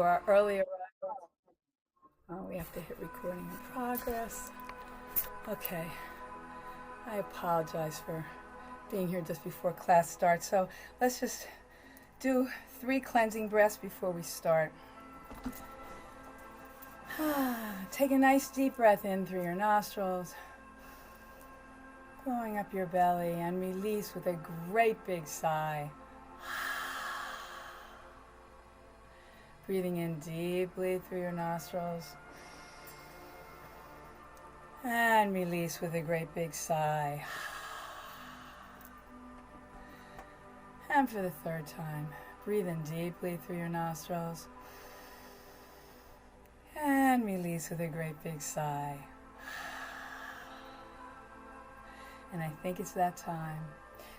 to our earlier. Oh, we have to hit recording in progress. Okay. I apologize for being here just before class starts. So let's just do 3 cleansing breaths before we start. Take a nice deep breath in through your nostrils, going up your belly, and release with a great big sigh. Breathing in deeply through your nostrils, and release with a great big sigh. And for the 3rd time, breathe in deeply through your nostrils, and release with a great big sigh. And I think it's that time.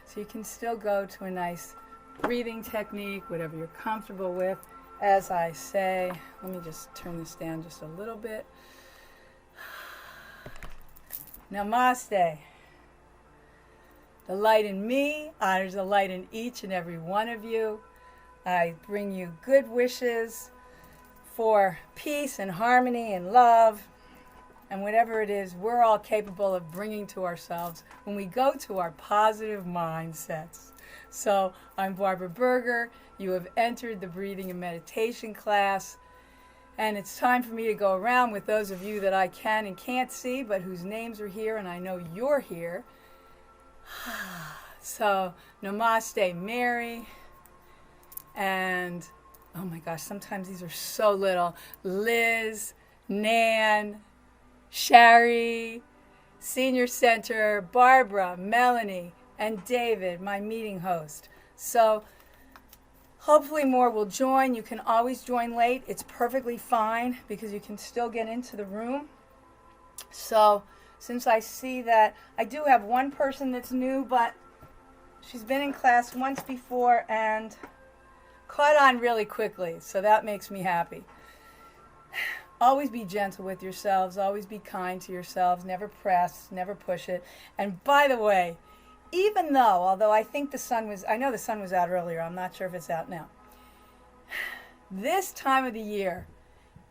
So you can still go to a nice breathing technique, whatever you're comfortable with. As I say, let me just turn this down just a little bit. Namaste. The light in me honors the light in each and every one of you. I bring you good wishes for peace and harmony and love, and whatever it is we're all capable of bringing to ourselves when we go to our positive mindsets. So I'm Barbara Berger. You have entered the breathing and meditation class, and it's time for me to go around with those of you that I can and can't see, but whose names are here, and I know you're here. So Namaste, Mary, and oh my gosh, sometimes these are so little. Liz, Nan, Shari, Senior Center, Barbara, Melanie, and David, my meeting host. So hopefully more will join. You can always join late. It's perfectly fine because you can still get into the room. So since I see that I do have one person that's new, but she's been in class once before and caught on really quickly, so that makes me happy. Always be gentle with yourselves. Always be kind to yourselves. Never press, never push it. And by the way, even though, although I think I know the sun was out earlier, I'm not sure if it's out now. This time of the year,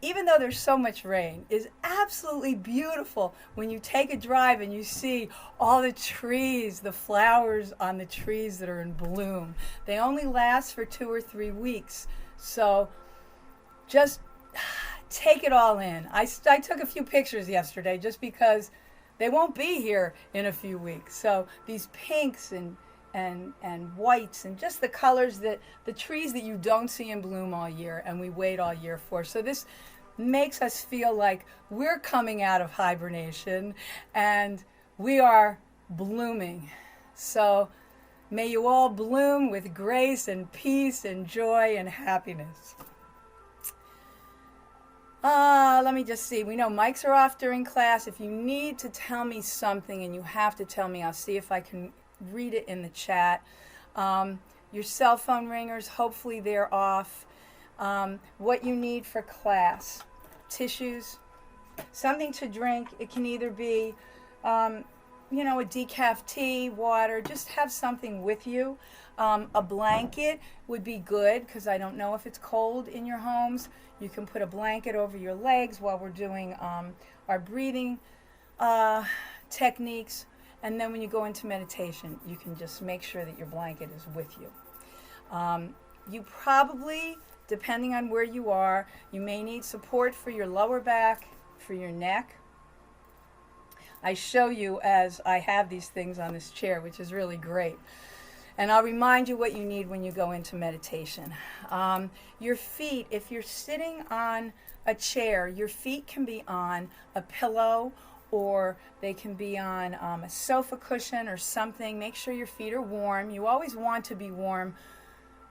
even though there's so much rain, is absolutely beautiful when you take a drive and you see all the trees, the flowers on the trees that are in bloom. They only last for 2 or 3 weeks. So just take it all in. I took a few pictures yesterday just because they won't be here in a few weeks. So these pinks and whites and just the colors that the trees that you don't see in bloom all year and we wait all year for. So this makes us feel like we're coming out of hibernation and we are blooming. So may you all bloom with grace and peace and joy and happiness. Let me just see. We know mics are off during class. If you need to tell me something and you have to tell me, I'll see if I can read it in the chat. Your cell phone ringers, hopefully they're off. What you need for class. Tissues, something to drink. It can either be, a decaf tea, water. Just have something with you. A blanket would be good because I don't know if it's cold in your homes. You can put a blanket over your legs while we're doing our breathing techniques. And then when you go into meditation, you can just make sure that your blanket is with you. You probably, depending on where you are, you may need support for your lower back, for your neck. I show you as I have these things on this chair, which is really great. And I'll remind you what you need when you go into meditation. Your feet, if you're sitting on a chair, your feet can be on a pillow or they can be on a sofa cushion or something. Make sure your feet are warm. You always want to be warm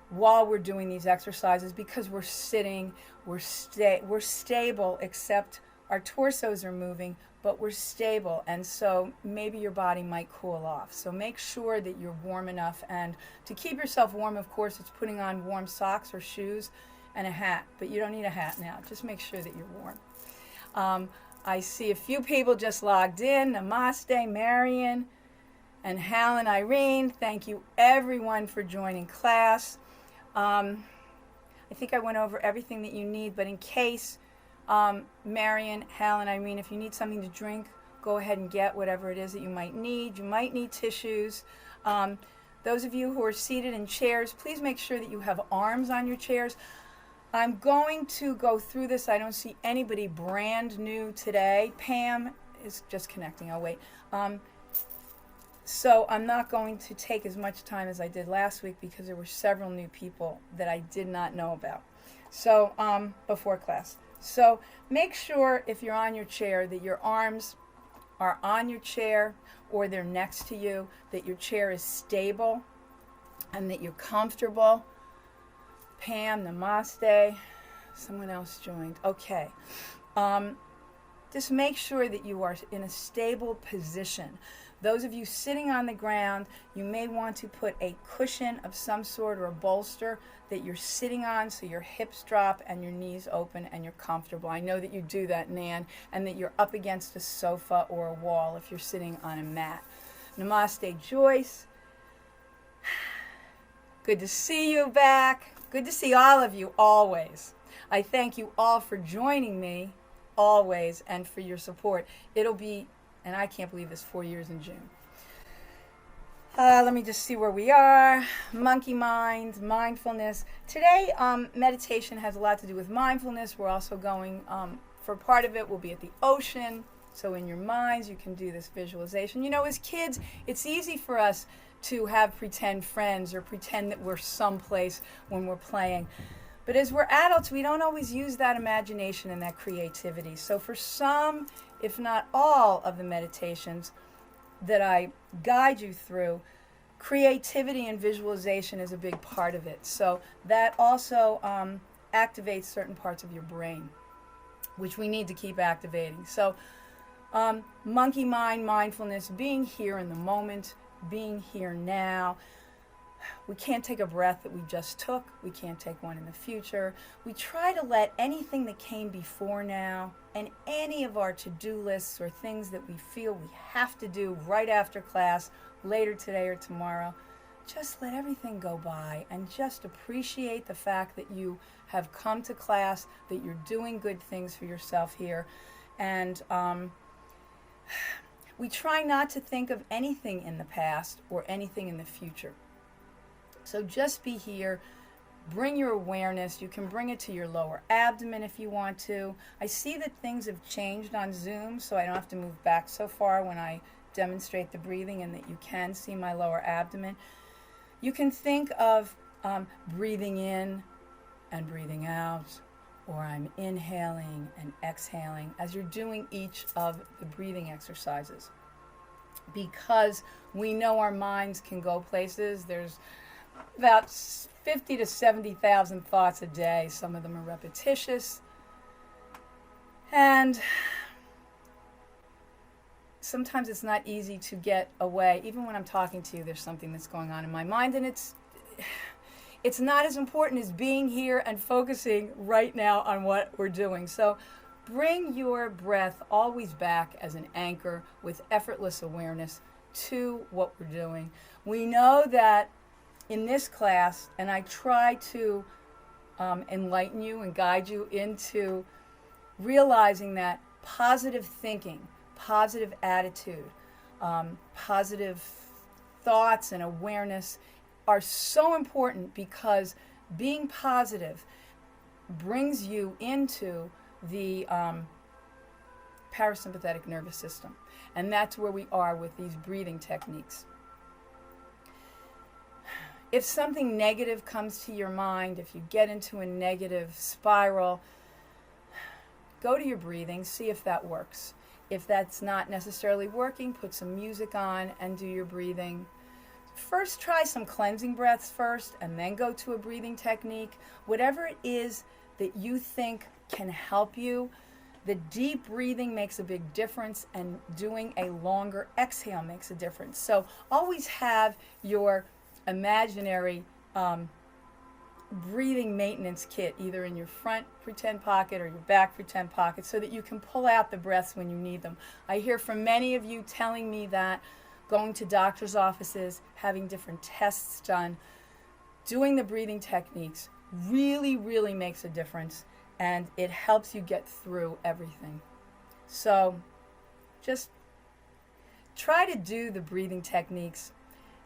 while we're doing these exercises because we're sitting, we're stable, except our torsos are moving, but we're stable, and so maybe your body might cool off. So make sure that you're warm enough, and to keep yourself warm, of course, it's putting on warm socks or shoes and a hat, but you don't need a hat now. Just make sure that you're warm. I see a few people just logged in. Namaste, Marion, and Hal and Irene. Thank you, everyone, for joining class. I think I went over everything that you need, but in case, Marion, Helen, Irene, if you need something to drink, go ahead and get whatever it is that you might need. You might need tissues. Those of you who are seated in chairs, please make sure that you have arms on your chairs. I'm going to go through this. I don't see anybody brand new today. Pam is just connecting. I'll wait. So I'm not going to take as much time as I did last week because there were several new people that I did not know about. So before class. So make sure if you're on your chair that your arms are on your chair or they're next to you, that your chair is stable and that you're comfortable. Pam, namaste. Someone else joined. Okay. Just make sure that you are in a stable position. Those of you sitting on the ground, you may want to put a cushion of some sort or a bolster that you're sitting on so your hips drop and your knees open and you're comfortable. I know that you do that, Nan, and that you're up against a sofa or a wall if you're sitting on a mat. Namaste, Joyce. Good to see you back. Good to see all of you always. I thank you all for joining me always and for your support. It'll be, and I can't believe this, 4 years in June. Let me just see where we are. Monkey mind, mindfulness. Today, meditation has a lot to do with mindfulness. We're also going, for part of it, we'll be at the ocean. So in your minds, you can do this visualization. You know, as kids, it's easy for us to have pretend friends or pretend that we're someplace when we're playing. But as we're adults, we don't always use that imagination and that creativity. So for some, if not all of the meditations that I guide you through, creativity and visualization is a big part of it. So that also activates certain parts of your brain, which we need to keep activating. So monkey mind, mindfulness, being here in the moment, being here now. We can't take a breath that we just took. We can't take one in the future. We try to let anything that came before now and any of our to-do lists or things that we feel we have to do right after class, later today or tomorrow, just let everything go by and just appreciate the fact that you have come to class, that you're doing good things for yourself here. And we try not to think of anything in the past or anything in the future. So just be here, bring your awareness. You can bring it to your lower abdomen if you want to. I see that things have changed on Zoom, so I don't have to move back so far when I demonstrate the breathing, and that you can see my lower abdomen. You can think of breathing in and breathing out, or I'm inhaling and exhaling as you're doing each of the breathing exercises. Because we know our minds can go places. There's about 50 to 70,000 thoughts a day. Some of them are repetitious. And sometimes it's not easy to get away. Even when I'm talking to you, there's something that's going on in my mind, and it's not as important as being here and focusing right now on what we're doing. So bring your breath always back as an anchor with effortless awareness to what we're doing. We know that in this class, and I try to enlighten you and guide you into realizing that positive thinking, positive attitude, positive thoughts and awareness are so important, because being positive brings you into the parasympathetic nervous system. And that's where we are with these breathing techniques. If something negative comes to your mind, if you get into a negative spiral, go to your breathing, see if that works. If that's not necessarily working, put some music on and do your breathing. First, try some cleansing breaths first, and then go to a breathing technique. Whatever it is that you think can help you, the deep breathing makes a big difference, and doing a longer exhale makes a difference. So always have your imaginary breathing maintenance kit either in your front pretend pocket or your back pretend pocket, so that you can pull out the breaths when you need them. I hear from many of you telling me that going to doctor's offices, having different tests done, doing the breathing techniques really, really makes a difference, and it helps you get through everything. So just try to do the breathing techniques.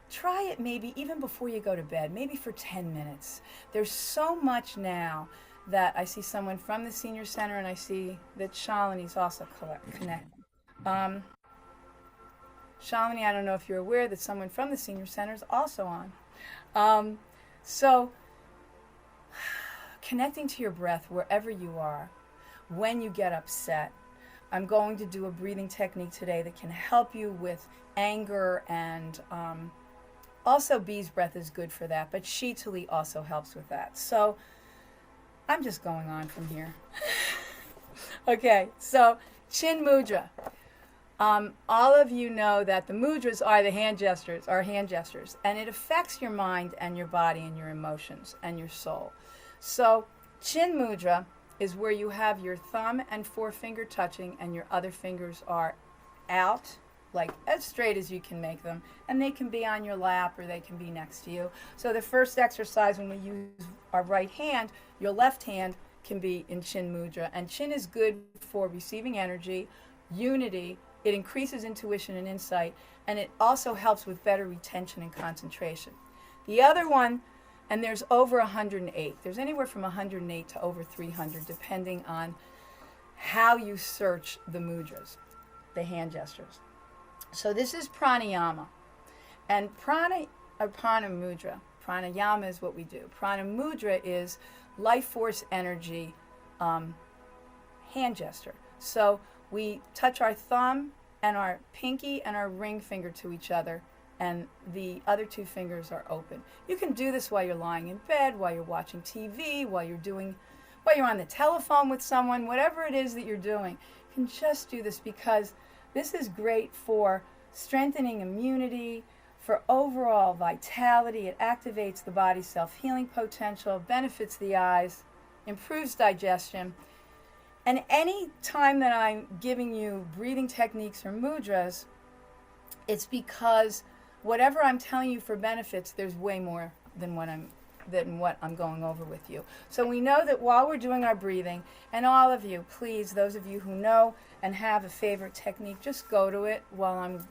Try it maybe even before you go to bed, maybe for 10 minutes. There's so much now that I see someone from the senior center, and I see that Shalini's also connected. Shalini, I don't know if you're aware that someone from the senior center is also on. So connecting to your breath wherever you are, when you get upset. I'm going to do a breathing technique today that can help you with anger, and also bee's breath is good for that, but Sheetali also helps with that. So I'm just going on from here. Okay, so Chin Mudra. All of you know that the mudras are hand gestures, and it affects your mind and your body and your emotions and your soul. So Chin Mudra is where you have your thumb and forefinger touching, and your other fingers are out, like as straight as you can make them, and they can be on your lap or they can be next to you. So the first exercise, when we use our right hand, your left hand can be in Chin Mudra, and Chin is good for receiving energy, unity. It increases intuition and insight, and it also helps with better retention and concentration. The other one, and there's over 108. There's anywhere from 108 to over 300, depending on how you search the mudras, the hand gestures. So this is pranayama. And prana mudra. Pranayama is what we do. Prana mudra is life force energy hand gesture. So we touch our thumb and our pinky and our ring finger to each other, and the other two fingers are open. You can do this while you're lying in bed, while you're watching TV, while you're on the telephone with someone, whatever it is that you're doing. You can just do this because this is great for strengthening immunity, for overall vitality. It activates the body's self-healing potential, benefits the eyes, improves digestion. And any time that I'm giving you breathing techniques or mudras, it's because whatever I'm telling you for benefits, there's way more than what I'm going over with you. So we know that while we're doing our breathing, and all of you, please, those of you who know and have a favorite technique, just go to it while I'm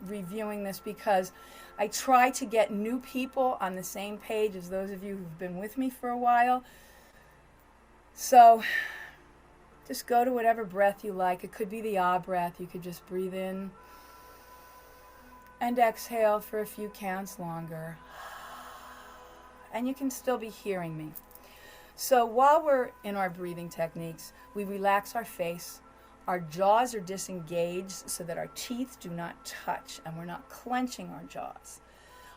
reviewing this, because I try to get new people on the same page as those of you who've been with me for a while. So just go to whatever breath you like. It could be the ah breath. You could just breathe in and exhale for a few counts longer. And you can still be hearing me. So while we're in our breathing techniques, we relax our face. Our jaws are disengaged so that our teeth do not touch, and we're not clenching our jaws.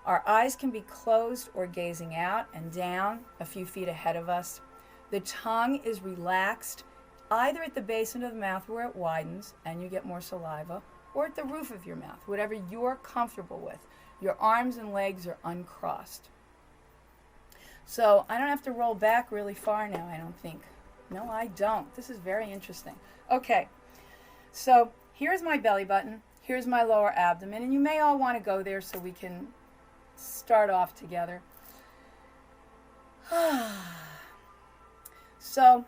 Our eyes can be closed or gazing out and down a few feet ahead of us. The tongue is relaxed, either at the base of the mouth where it widens and you get more saliva, or at the roof of your mouth, whatever you're comfortable with. Your arms and legs are uncrossed. So I don't have to roll back really far now, I don't think. No, I don't. This is very interesting. Okay, so here's my belly button, here's my lower abdomen, and you may all want to go there so we can start off together. So,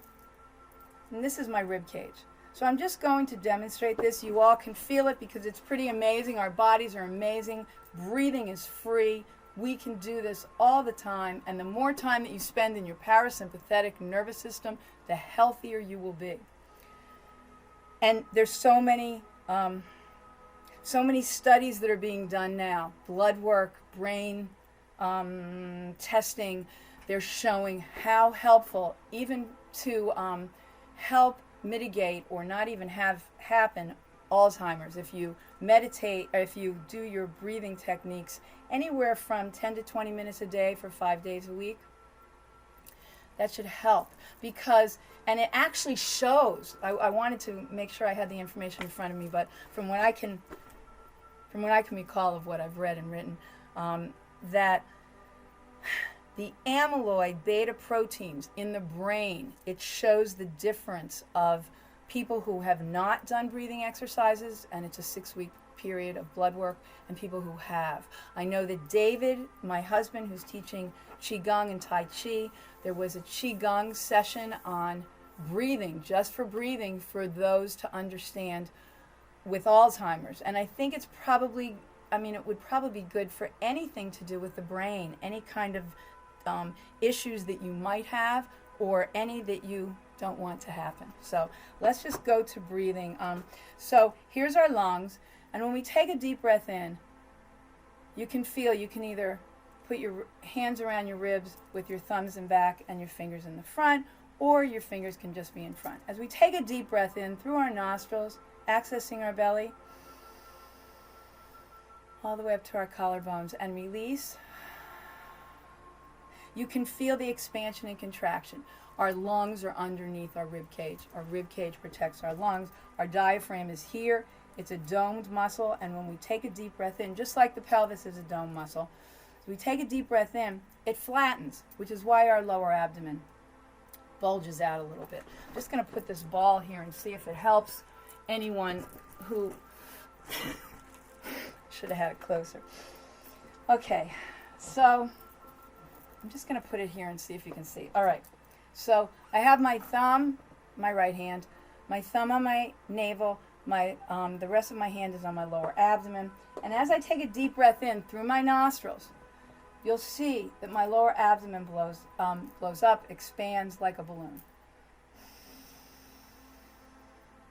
and this is my rib cage. So I'm just going to demonstrate this. You all can feel it because it's pretty amazing. Our bodies are amazing. Breathing is free. We can do this all the time. And the more time that you spend in your parasympathetic nervous system, the healthier you will be. And there's so many studies that are being done now. Blood work, brain testing. They're showing how helpful, even to help mitigate or not even have happen Alzheimer's. If you meditate, or if you do your breathing techniques anywhere from 10 to 20 minutes a day for 5 days a week, that should help. Because, and it actually shows, I wanted to make sure I had the information in front of me, but from what I can recall of what I've read and written, that the amyloid beta proteins in the brain, it shows the difference of people who have not done breathing exercises, and it's a 6-week period of blood work and people who have. I know that David, my husband, who's teaching Qigong and Tai Chi, there was a Qigong session on breathing, just for breathing, for those to understand with Alzheimer's. And I think it's probably, it would probably be good for anything to do with the brain, any kind of issues that you might have or any that you don't want to happen. So let's just go to breathing. So here's our lungs, and when we take a deep breath in, you can either put your hands around your ribs with your thumbs in back and your fingers in the front, or your fingers can just be in front. As we take a deep breath in through our nostrils, accessing our belly, all the way up to our collarbones, and release, you can feel the expansion and contraction. Our lungs are underneath our rib cage. Our rib cage protects our lungs. Our diaphragm is here. It's a domed muscle, and when we take a deep breath in, just like the pelvis is a dome muscle, as we take a deep breath in, it flattens, which is why our lower abdomen bulges out a little bit. I'm just going to put this ball here and see if it helps anyone who should have had it closer. Okay, so I'm just going to put it here and see if you can see. All right, so I have my thumb, my right hand, my thumb on my navel, the rest of my hand is on my lower abdomen, and as I take a deep breath in through my nostrils, you'll see that my lower abdomen blows up, expands like a balloon.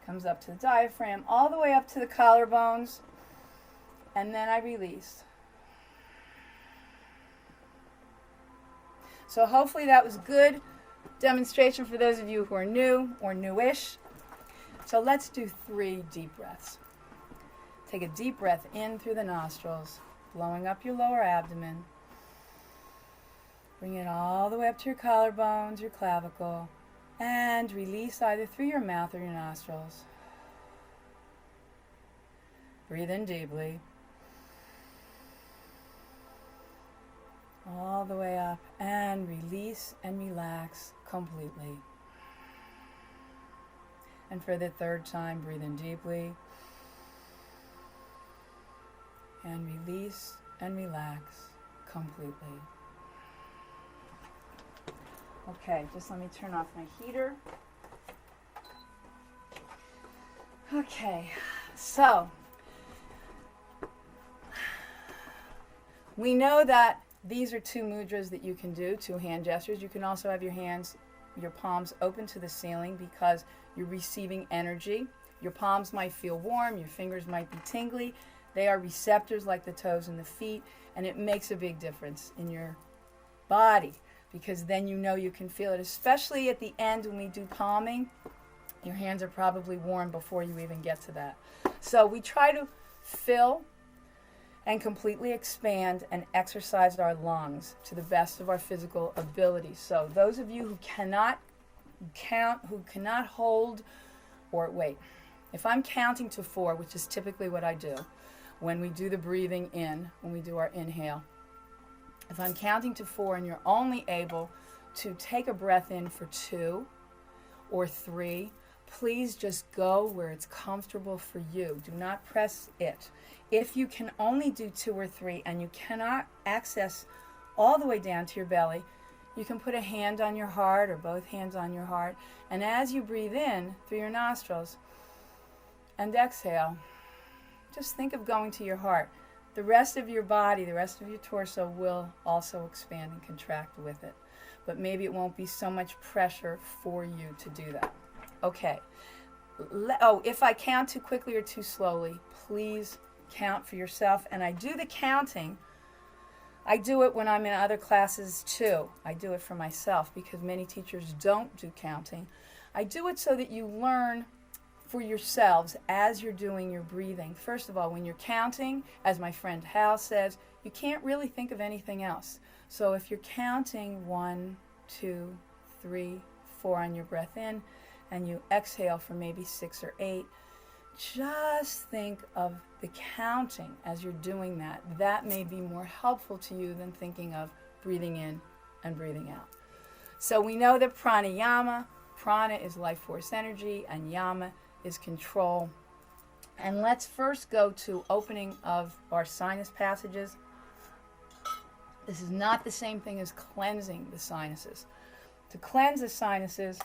Comes up to the diaphragm, all the way up to the collarbones, and then I release. So hopefully that was good demonstration for those of you who are new or newish. So let's do 3 deep breaths. Take a deep breath in through the nostrils, blowing up your lower abdomen. Bring it all the way up to your collarbones, your clavicle, and release either through your mouth or your nostrils. Breathe in deeply. All the way up, and release and relax completely. And for the 3rd time, breathe in deeply. And release and relax completely. Okay, just let me turn off my heater. Okay, so we know that these are 2 mudras that you can do, 2 hand gestures. You can also have your hands, your palms open to the ceiling because you're receiving energy. Your palms might feel warm, your fingers might be tingly. They are receptors like the toes and the feet, and it makes a big difference in your body because then you know you can feel it, especially at the end when we do palming. Your hands are probably warm before you even get to that. So we try to fill and completely expand and exercise our lungs to the best of our physical abilities. So those of you who cannot count, who cannot hold, or wait, if I'm counting to 4, which is typically what I do when we do the breathing in, when we do our inhale, if I'm counting to 4 and you're only able to take a breath in for 2 or 3, please just go where it's comfortable for you. Do not press it. If you can only do 2 or 3 and you cannot access all the way down to your belly, you can put a hand on your heart or both hands on your heart. And as you breathe in through your nostrils and exhale, just think of going to your heart. The rest of your body, the rest of your torso will also expand and contract with it. But maybe it won't be so much pressure for you to do that. Okay. Oh, if I count too quickly or too slowly, please count for yourself. And I do the counting. I do it when I'm in other classes too. I do it for myself because many teachers don't do counting. I do it so that you learn for yourselves as you're doing your breathing. First of all, when you're counting, as my friend Hal says, you can't really think of anything else. So if you're counting 1, 2, 3, 4 on your breath in, and you exhale for maybe 6 or 8, just think of the counting as you're doing that. That may be more helpful to you than thinking of breathing in and breathing out. So we know that pranayama, prana is life force energy, and yama is control And let's first go to opening of our sinus passages. This is not the same thing as cleansing the sinuses. To cleanse the sinuses,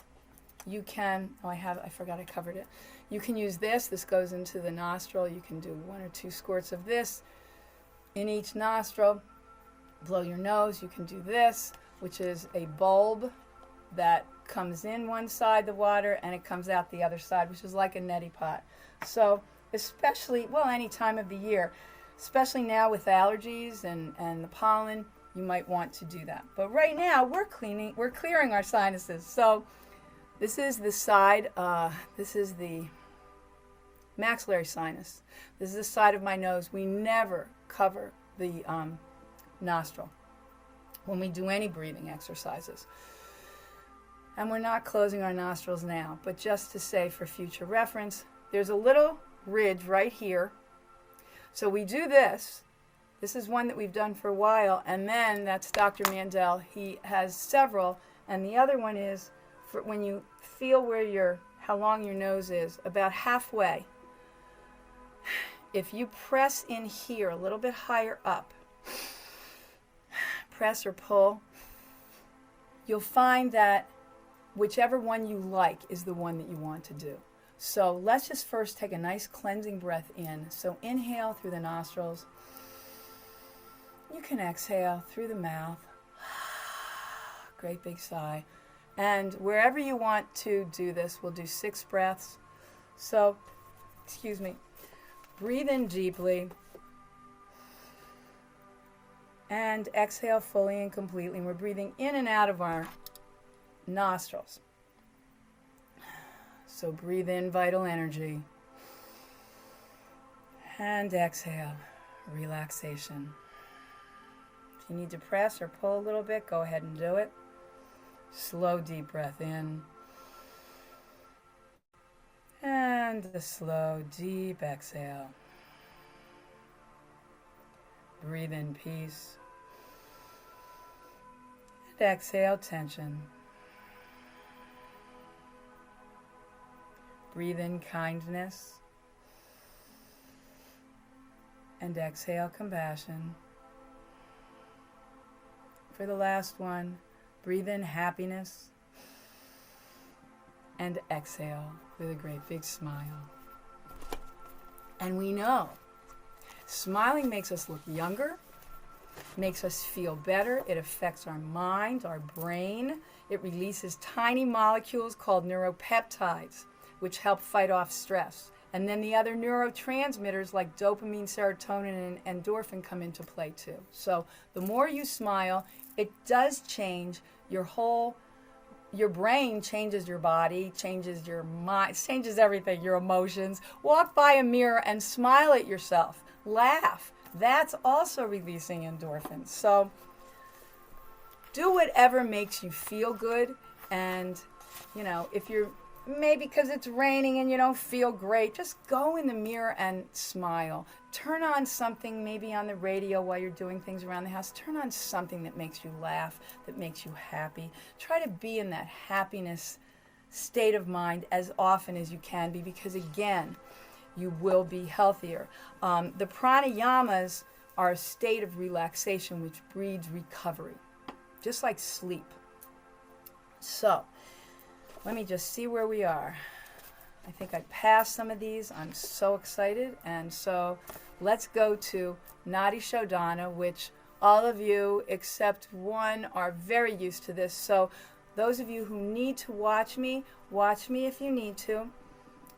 you can, I forgot I covered it. You can use this. This goes into the nostril. You can do 1 or 2 squirts of this in each nostril. Blow your nose. You can do this, which is a bulb that comes in one side, the water, and it comes out the other side, which is like a neti pot. So especially, well, any time of the year, especially now with allergies and the pollen, you might want to do that. But right now, we're clearing our sinuses. So this is the side, this is the maxillary sinus. This is the side of my nose. We never cover the nostril when we do any breathing exercises. And we're not closing our nostrils now, but just to say for future reference, there's a little ridge right here. So we do this. This is one that we've done for a while, and then that's Dr. Mandel. He has several, and the other one is for when you feel where how long your nose is, about halfway. If you press in here a little bit higher up, press or pull, you'll find that whichever one you like is the one that you want to do. So let's just first take a nice cleansing breath in. So inhale through the nostrils. You can exhale through the mouth. Great big sigh. And wherever you want to do this, we'll do 6 breaths. So, excuse me, breathe in deeply. And exhale fully and completely. And we're breathing in and out of our nostrils. So breathe in vital energy. And exhale, relaxation. If you need to press or pull a little bit, go ahead and do it. Slow, deep breath in. And a slow, deep exhale. Breathe in peace. And exhale, tension. Breathe in kindness. And exhale, compassion. For the last one, breathe in happiness. And exhale with a great big smile. And we know smiling makes us look younger, makes us feel better. It affects our mind, our brain. It releases tiny molecules called neuropeptides, which help fight off stress. And then the other neurotransmitters like dopamine, serotonin, and endorphin come into play too. So the more you smile, it does change your brain changes your body, changes your mind, changes everything, your emotions. Walk by a mirror and smile at yourself. Laugh. That's also releasing endorphins. So do whatever makes you feel good. And, if you're maybe because it's raining and you don't feel great, just go in the mirror and smile. Turn on something, maybe on the radio while you're doing things around the house. Turn on something that makes you laugh, that makes you happy. Try to be in that happiness state of mind as often as you can be, because again, you will be healthier. The pranayamas are a state of relaxation which breeds recovery, just like sleep. So, let me just see where we are. I think I passed some of these. I'm so excited. And so let's go to Nadi Shodhana, which all of you except one are very used to this. So those of you who need to watch me if you need to.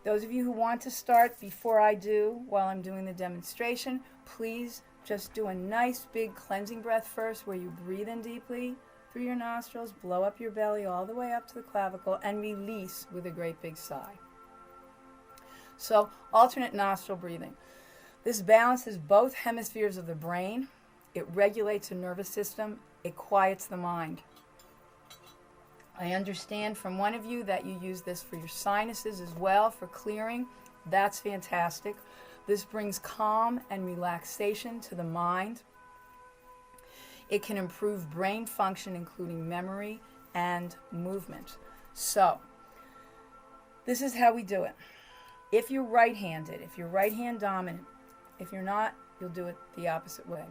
Those of you who want to start before I do, while I'm doing the demonstration, please just do a nice big cleansing breath first where you breathe in deeply through your nostrils, blow up your belly all the way up to the clavicle, and release with a great big sigh. So, alternate nostril breathing. This balances both hemispheres of the brain. It regulates the nervous system. It quiets the mind. I understand from one of you that you use this for your sinuses as well, for clearing. That's fantastic. This brings calm and relaxation to the mind. It can improve brain function, including memory and movement. So, this is how we do it. If you're right-handed, if you're right hand dominant, if you're not, you'll do it the opposite way.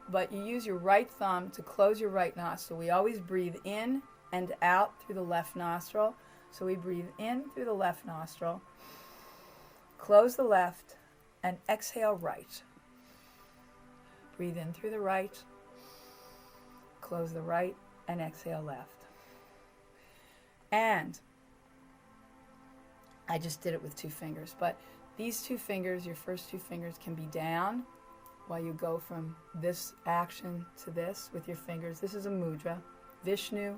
But you use your right thumb to close your right nostril. We always breathe in and out through the left nostril. So we breathe in through the left nostril, close the left, and exhale right. Breathe in through the right, close the right, and exhale left. And I just did it with 2 fingers, but these 2 fingers, your first 2 fingers, can be down while you go from this action to this with your fingers. This is a mudra, Vishnu,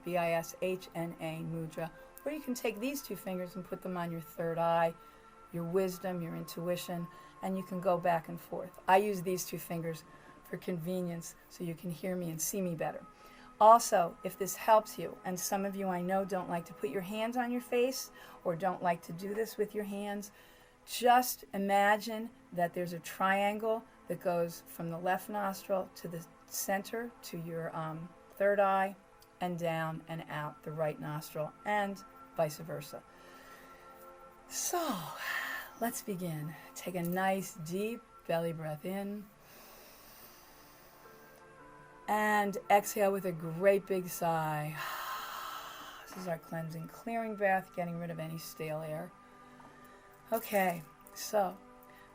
V-I-S-H-N-A, mudra. Or you can take these 2 fingers and put them on your third eye, your wisdom, your intuition, and you can go back and forth. I use these 2 fingers for convenience so you can hear me and see me better. Also, if this helps you, and some of you I know don't like to put your hands on your face or don't like to do this with your hands, just imagine that there's a triangle that goes from the left nostril to the center to your third eye and down and out the right nostril and vice versa. So, let's begin. Take a nice deep belly breath in. And exhale with a great big sigh. This is our cleansing, clearing breath, getting rid of any stale air. Okay, so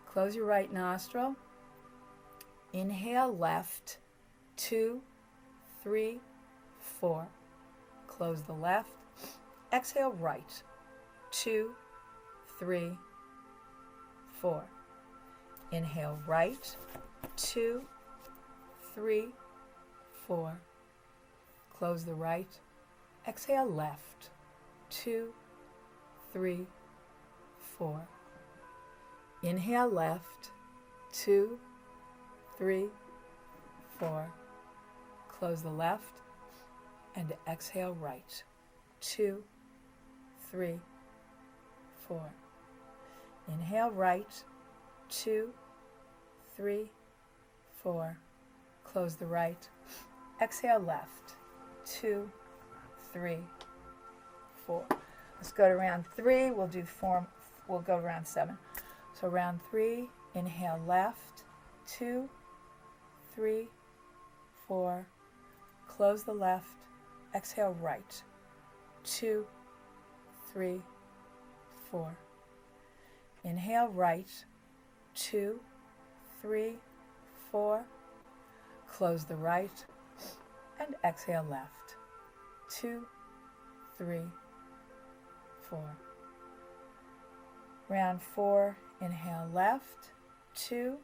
close your right nostril. Inhale left, 2, 3, 4. Close the left. Exhale right, 2, 3, 4. Inhale right, 2, 3, 4. Close the right. Exhale left. 2, 3, 4. Inhale left. 2, 3, 4. Close the left. And exhale right. 2, 3, 4. Inhale right. 2, 3, 4. Close the right. Exhale left. 2, 3, 4. Let's go to round 3. We'll do 4. We'll go round 7. So round 3, inhale left. 2, 3, 4. Close the left. Exhale right. 2, 3, 4. Inhale right. 2, 3, 4. Close the right. And exhale left. 2, 3, 4. Round 4, inhale left. 2,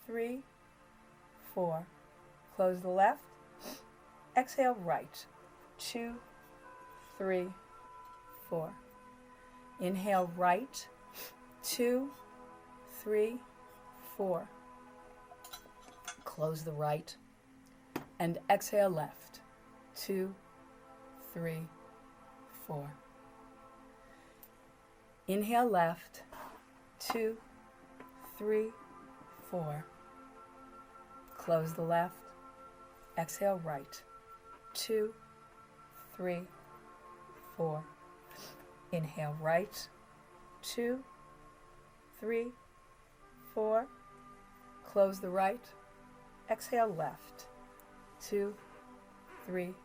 3, 4. Close the left. Exhale right. 2, 3, 4. Inhale right. 2, 3, 4. Close the right. And exhale left. 2, 3, 4. Inhale left. 2, 3, 4. Close the left. Exhale right. 2, 3, 4. Inhale right. 2, 3, 4. Close the right. Exhale left. 2, 3,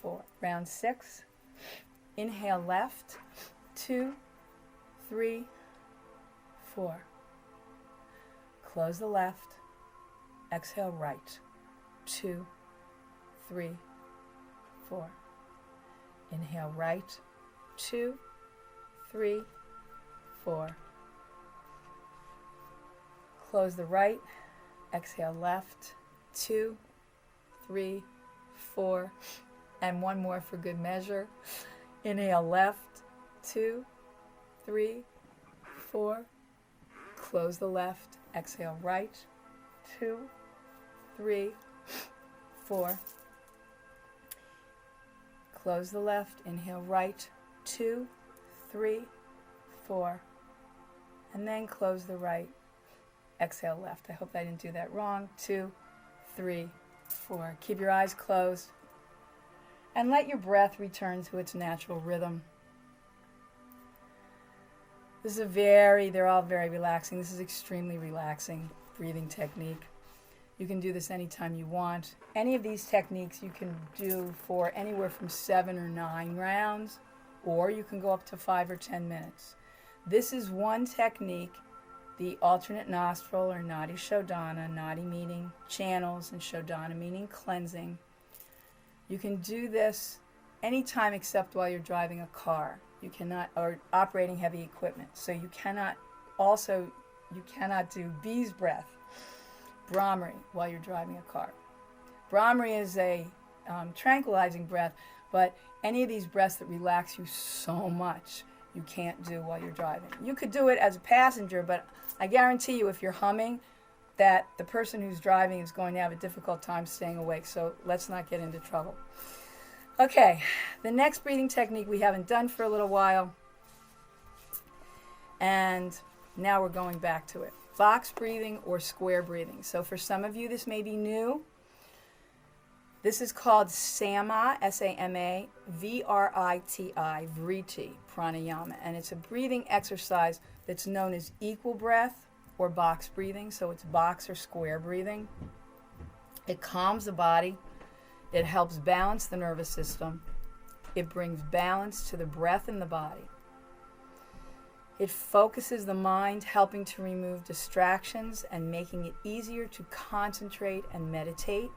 4. Round 6. Inhale left. 2, 3, 4. Close the left. Exhale right. 2, 3, 4. Inhale right. 2, 3, 4. Close the right. Exhale left. 2, 3, 4. And one more for good measure. Inhale left. 2, 3, 4. Close the left. Exhale right. 2, 3, 4. Close the left. Inhale right. 2, 3, 4. And then close the right. Exhale left. I hope I didn't do that wrong. 2, 3, 4. Keep your eyes closed. And let your breath return to its natural rhythm. This is they're all very relaxing. This is extremely relaxing breathing technique. You can do this anytime you want. Any of these techniques you can do for anywhere from 7 or 9 rounds, or you can go up to 5 or 10 minutes. This is one technique, the alternate nostril or Nadi Shodhana, Nadi meaning channels and Shodhana meaning cleansing. You can do this anytime except while you're driving a car. You cannot, or operating heavy equipment. So you cannot do bee's breath, BHRAMARI, while you're driving a car. BHRAMARI is a tranquilizing breath, but any of these breaths that relax you so much, you can't do while you're driving. You could do it as a passenger, but I guarantee you if you're humming, that the person who's driving is going to have a difficult time staying awake, so let's not get into trouble. Okay, the next breathing technique we haven't done for a little while, and now we're going back to it. Box breathing or square breathing. So for some of you this may be new. This is called SAMA, S-A-M-A, V-R-I-T-I, Vriti pranayama, and it's a breathing exercise that's known as equal breath or box breathing, so it's box or square breathing. It calms the body. It helps balance the nervous system. It brings balance to the breath in the body. It focuses the mind, helping to remove distractions and making it easier to concentrate and meditate.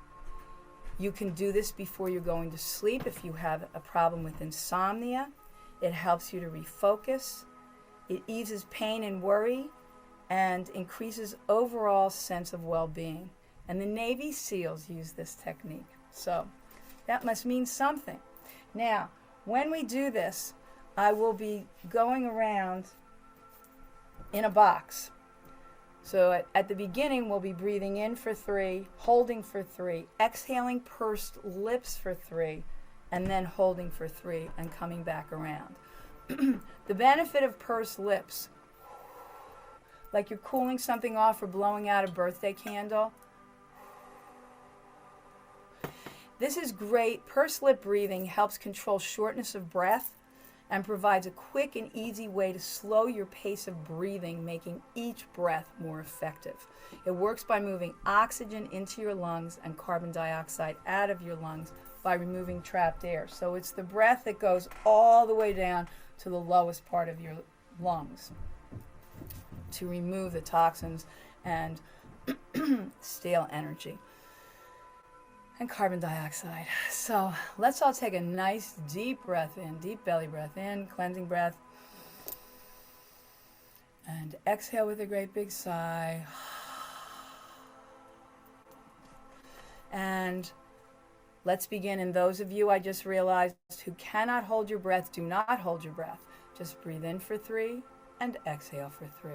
You can do this before you're going to sleep if you have a problem with insomnia. It helps you to refocus. It eases pain and worry and increases overall sense of well-being. And the Navy SEALs use this technique. So that must mean something. Now, when we do this, I will be going around in a box. So at the beginning, we'll be breathing in for 3, holding for 3, exhaling pursed lips for 3, and then holding for 3 and coming back around. The benefit of pursed lips, like you're cooling something off or blowing out a birthday candle. This is great. Pursed lip breathing helps control shortness of breath and provides a quick and easy way to slow your pace of breathing, making each breath more effective. It works by moving oxygen into your lungs and carbon dioxide out of your lungs by removing trapped air. So it's the breath that goes all the way down to the lowest part of your lungs to remove the toxins and stale energy and carbon dioxide. So let's all take a nice deep breath in, deep belly breath in, cleansing breath. And exhale with a great big sigh. And let's begin. And those of you I just realized who cannot hold your breath, do not hold your breath. Just breathe in for 3 and exhale for 3.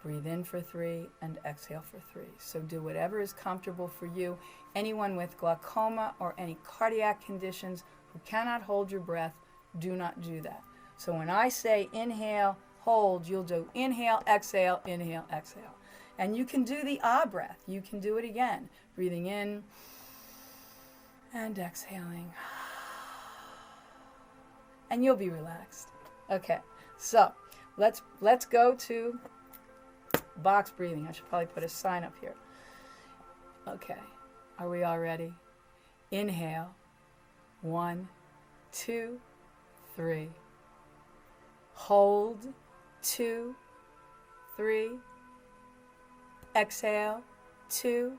Breathe in for 3 and exhale for 3. So do whatever is comfortable for you. Anyone with glaucoma or any cardiac conditions who cannot hold your breath, do not do that. So when I say inhale, hold, you'll do inhale, exhale, exhale. And you can do the ah breath. You can do it again. Breathing in and exhaling. And you'll be relaxed. Okay, so let's go to box breathing. I should probably put a sign up here. Okay, are we all ready? Inhale, 1, 2, 3. Hold, 2, 3. Exhale, 2,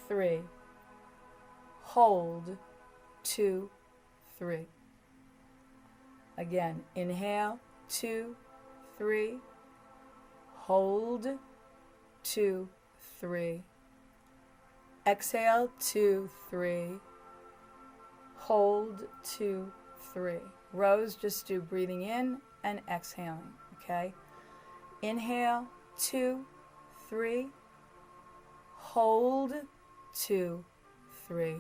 3. Hold, 2, 3. Again, inhale, 2, 3. Hold, 2, 3. Exhale, 2, 3. Hold, 2, 3. Rose, just do breathing in and exhaling, okay? Inhale, 2, 3. Hold, 2, 3.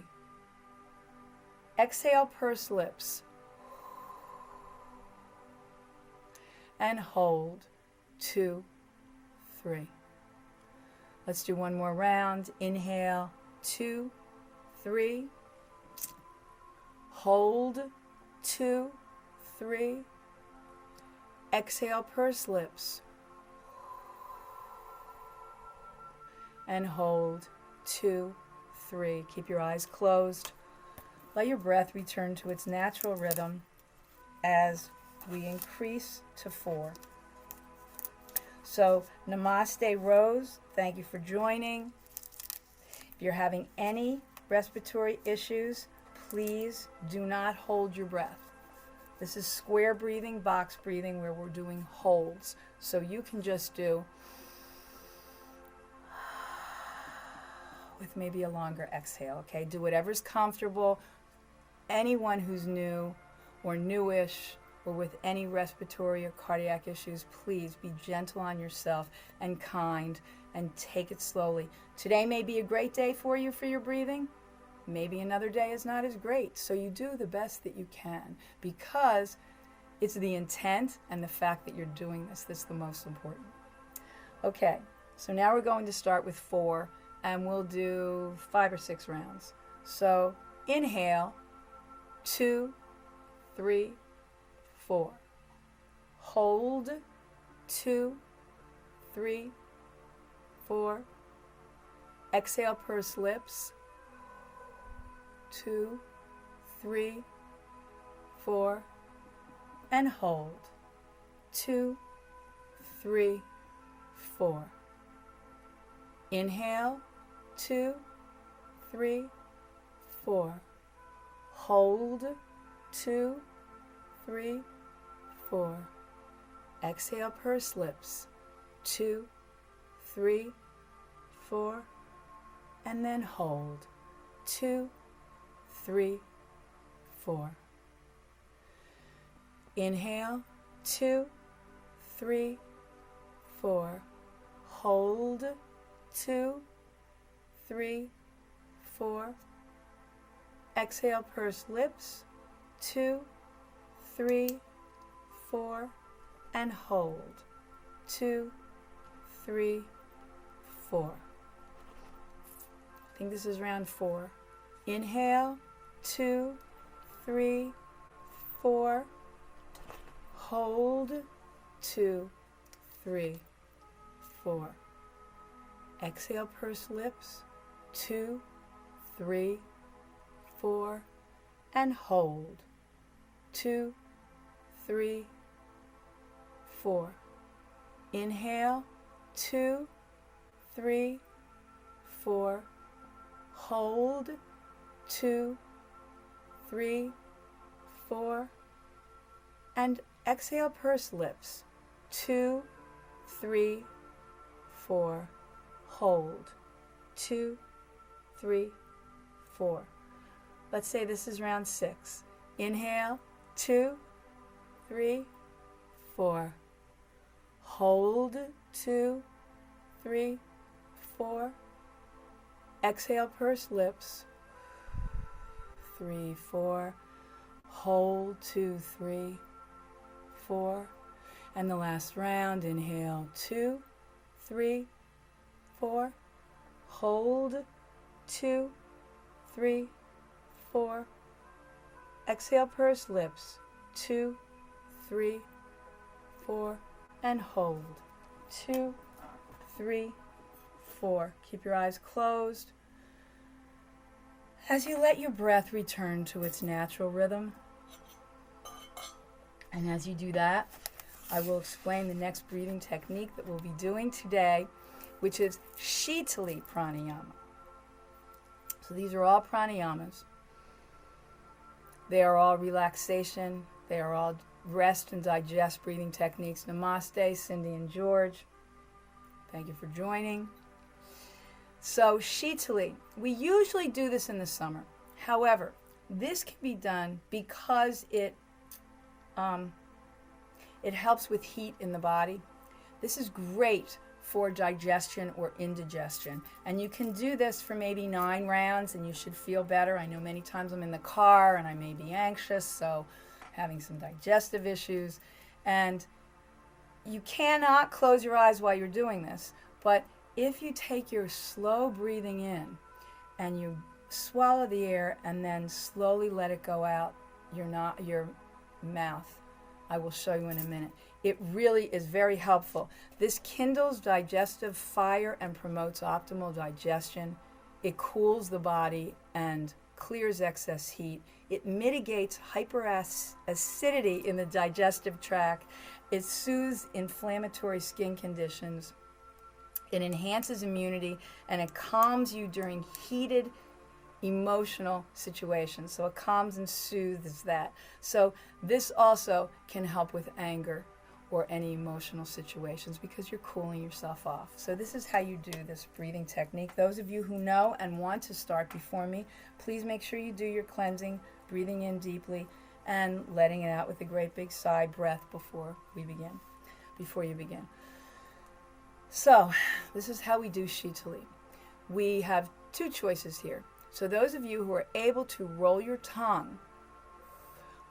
Exhale, pursed lips. And hold, 2, 3. Let's do one more round. Inhale, 2, 3. Hold, 2, 3. Exhale, purse lips. And hold. 2, 3. Keep your eyes closed. Let your breath return to its natural rhythm as we increase to 4. So, Namaste, Rose. Thank you for joining. If you're having any respiratory issues, please do not hold your breath. This is square breathing, box breathing, where we're doing holds. So you can just do with maybe a longer exhale, okay? Do whatever's comfortable. Anyone who's new or newish or with any respiratory or cardiac issues, please be gentle on yourself and kind and take it slowly. Today may be a great day for you for your breathing. Maybe another day is not as great. So you do the best that you can, because it's the intent and the fact that you're doing this that's the most important. Okay, so now we're going to start with 4, and we'll do 5 or 6 rounds. So inhale, 2, 3, 4. Hold, 2, 3, 4. Exhale, purse lips. 2, 3, 4. And hold. 2, 3, 4. Inhale, 2, 3, 4. Hold, 2, 3, 4. Exhale, purse lips. 2, 3, 4. And then hold. 2, 3, 4. Inhale, 2, 3, 4. Hold, 2, 3, 4. Exhale, purse lips. 2, 3, 4. And hold. 2, 3, 4. I think this is round 4. Inhale, 2, 3, 4. Hold, 2, 3, 4. Exhale, purse lips. 2, 3, 4. And hold. 2, 3, 4. Inhale, 2, 3, 4. Hold, 2, 3, 4. And exhale, purse lips. 2, 3, 4. Hold. 2, 3, 4. Let's say this is round 6. Inhale, 2, 3, 4. Hold, 2, 3, 4. Exhale, purse lips. 3, 4. Hold, 2, 3, 4. And the last round, inhale, 2, 3, 4. Hold, 2, 3, 4. Exhale, purse lips. 2, 3, 4. And hold. 2, 3, 4. Keep your eyes closed as you let your breath return to its natural rhythm. And as you do that, I will explain the next breathing technique that we'll be doing today, which is SHEETALI pranayama. So these are all pranayamas. They are all relaxation. They are all rest and digest breathing techniques. Namaste, Cindy and George. Thank you for joining. So SHEETALI, we usually do this in the summer. However, this can be done because it helps with heat in the body. This is great for digestion or indigestion. And you can do this for maybe 9 rounds and you should feel better. I know many times I'm in the car and I may be anxious, so having some digestive issues. And you cannot close your eyes while you're doing this, but if you take your slow breathing in and you swallow the air and then slowly let it go out your mouth, I will show you in a minute. It really is very helpful. This kindles digestive fire and promotes optimal digestion. It cools the body and clears excess heat. It mitigates hyperacidity in the digestive tract. It soothes inflammatory skin conditions. It enhances immunity, and it calms you during heated emotional situations. So it calms and soothes that. So this also can help with anger or any emotional situations because you're cooling yourself off. So this is how you do this breathing technique. Those of you who know and want to start before me, please make sure you do your cleansing, breathing in deeply and letting it out with a great big sigh breath before you begin. So this is how we do Sheetali. We have two choices here. So those of you who are able to roll your tongue,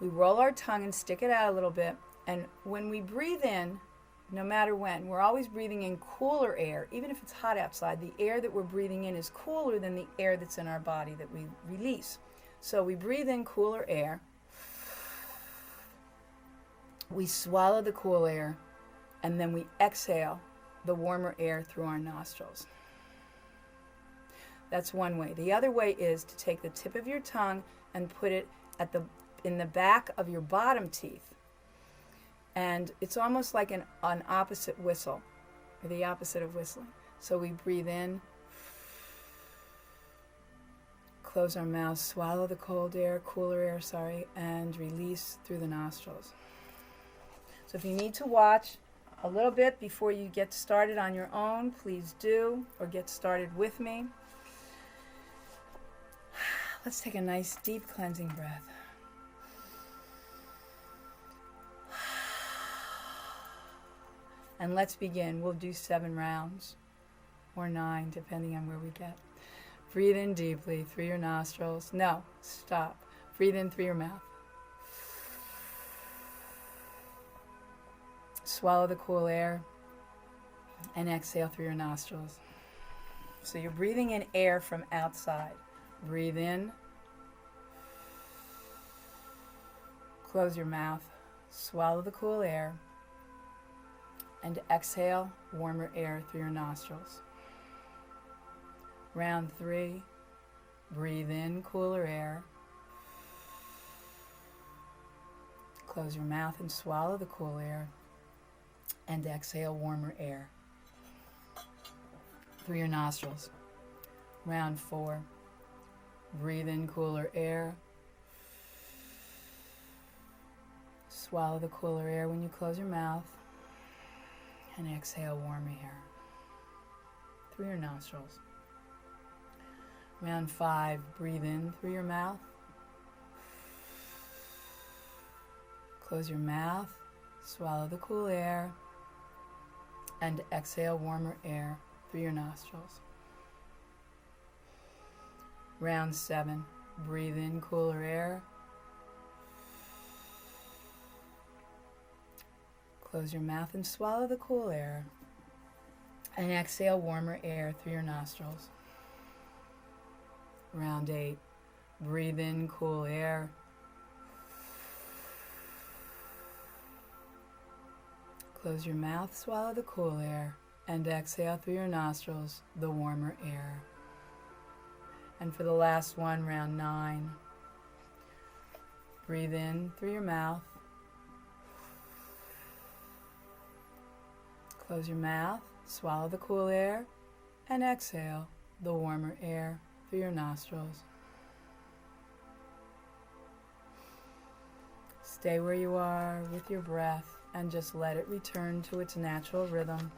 we roll our tongue and stick it out a little bit. And when we breathe in, no matter when, we're always breathing in cooler air. Even if it's hot outside, the air that we're breathing in is cooler than the air that's in our body that we release. So we breathe in cooler air. We swallow the cool air, and then we exhale the warmer air through our nostrils. That's one way. The other way is to take the tip of your tongue and put it in the back of your bottom teeth. And it's almost like an opposite whistle, or the opposite of whistling. So we breathe in, close our mouths, swallow the cooler air, and release through the nostrils. So if you need to watch a little bit before you get started on your own, please do, or get started with me. Let's take a nice deep cleansing breath. And let's begin. We'll do 7 rounds or 9, depending on where we get. Breathe in deeply through your nostrils. No, stop. Breathe in through your mouth. Swallow the cool air and exhale through your nostrils. So you're breathing in air from outside. Breathe in. Close your mouth. Swallow the cool air. And exhale warmer air through your nostrils. Round 3. Breathe in cooler air. Close your mouth and swallow the cool air. And exhale warmer air through your nostrils. Round 4. Breathe in cooler air. Swallow the cooler air when you close your mouth. And exhale warm air through your nostrils. Round 5, breathe in through your mouth. Close your mouth, swallow the cool air, and exhale warmer air through your nostrils. Round 7, breathe in cooler air. Close your mouth and swallow the cool air. And exhale warmer air through your nostrils. Round 8. Breathe in cool air. Close your mouth, swallow the cool air, and exhale through your nostrils the warmer air. And for the last one, round 9. Breathe in through your mouth. Close your mouth, swallow the cool air, and exhale the warmer air through your nostrils. Stay where you are with your breath and just let it return to its natural rhythm.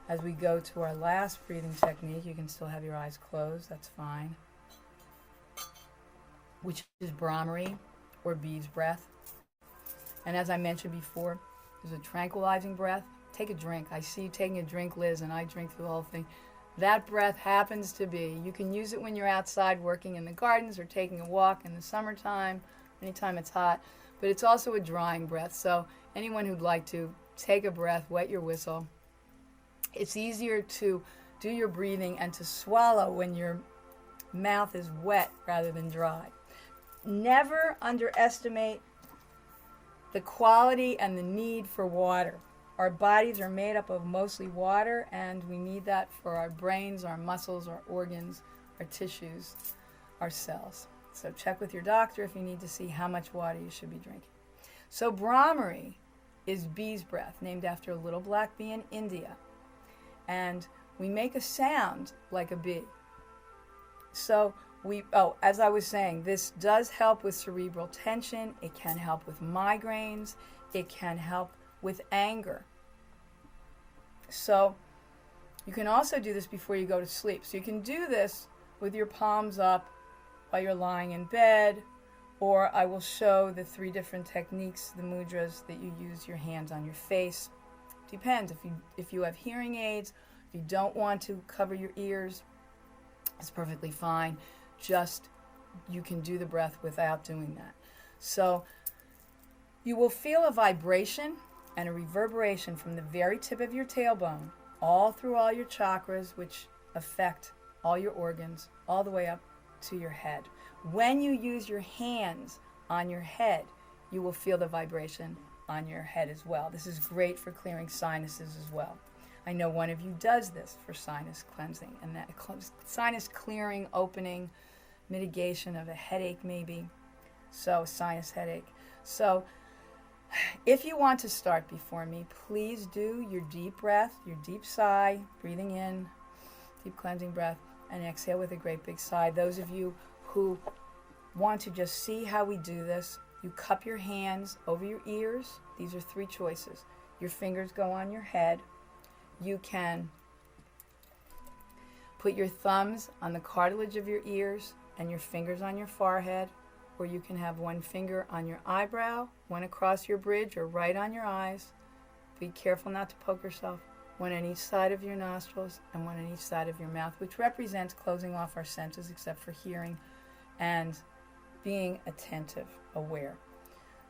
As we go to our last breathing technique, you can still have your eyes closed, that's fine, which is BHRAMARI, or bee's breath. And as I mentioned before, there's a tranquilizing breath. Take a drink. I see you taking a drink, Liz, and I drink through the whole thing. That breath happens to be, you can use it when you're outside working in the gardens or taking a walk in the summertime, anytime it's hot, but it's also a drying breath. So anyone who'd like to take a breath, wet your whistle. It's easier to do your breathing and to swallow when your mouth is wet rather than dry. never underestimate the quality and the need for water. Our bodies are made up of mostly water, and we need that for our brains, our muscles, our organs, our tissues, our cells. So check with your doctor if you need to see how much water you should be drinking. So BHRAMARI is bee's breath, named after a little black bee in India. And we make a sound like a bee. So as I was saying, this does help with cerebral tension. It can help with migraines. It can help with anger. So you can also do this before you go to sleep. So you can do this with your palms up while you're lying in bed, or I will show the 3 different techniques, the mudras, that you use your hands on your face. Depends. If you have hearing aids, if you don't want to cover your ears, it's perfectly fine. Just you can do the breath without doing that. So you will feel a vibration and a reverberation from the very tip of your tailbone all through all your chakras, which affect all your organs, all the way up to your head. When you use your hands on your head, you will feel the vibration on your head as well. This is great for clearing sinuses as well. I know one of you does this for sinus cleansing, and that sinus clearing, opening, mitigation of a headache maybe, so sinus headache. So if you want to start before me, please do your deep breath, your deep sigh, breathing in, deep cleansing breath, and exhale with a great big sigh. Those of you who want to just see how we do this, you cup your hands over your ears. These are 3 choices. Your fingers go on your head. You can put your thumbs on the cartilage of your ears and your fingers on your forehead, or you can have 1 finger on your eyebrow, 1 across your bridge or right on your eyes. Be careful not to poke yourself. 1 on each side of your nostrils and 1 on each side of your mouth, which represents closing off our senses except for hearing and being attentive, aware.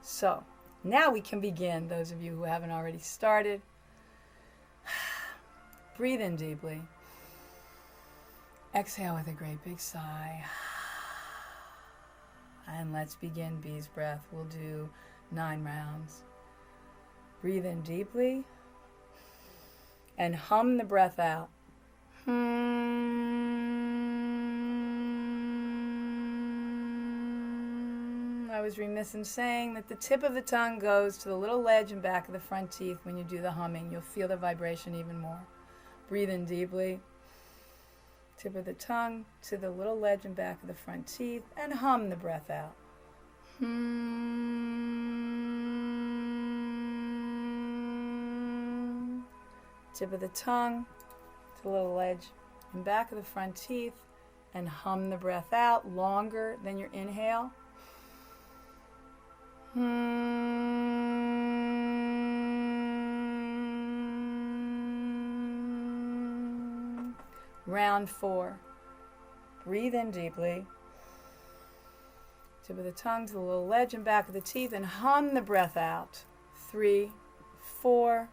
So now we can begin, those of you who haven't already started. Breathe in deeply. Exhale with a great big sigh. And let's begin bee's breath. We'll do 9 rounds. Breathe in deeply and hum the breath out. I was remiss in saying that the tip of the tongue goes to the little ledge and back of the front teeth when you do the humming. You'll feel the vibration even more. Breathe in deeply. Tip of the tongue to the little ledge and back of the front teeth, and hum the breath out. Tip of the tongue to the little ledge and back of the front teeth, and hum the breath out longer than your inhale. Round 4. Breathe in deeply. Tip of the tongue to the little ledge and back of the teeth, and hum the breath out. 3, 4,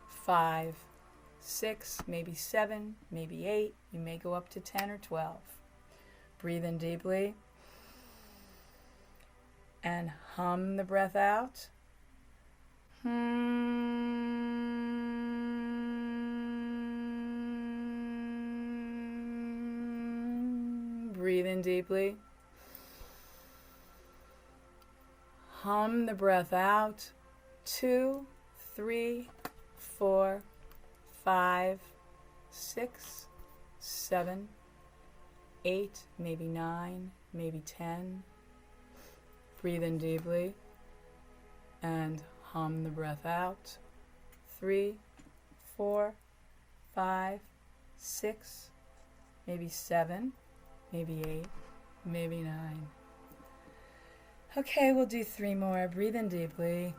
5, 6, maybe 7, maybe 8. You may go up to 10 or 12. Breathe in deeply and hum the breath out. Breathe in deeply. Hum the breath out. 2, 3, 4, 5, 6, 7, 8, maybe 9, maybe 10. Breathe in deeply and hum the breath out. 3, 4, 5, 6, maybe 7, maybe 8, maybe 9. Okay, we'll do 3 more. Breathe in deeply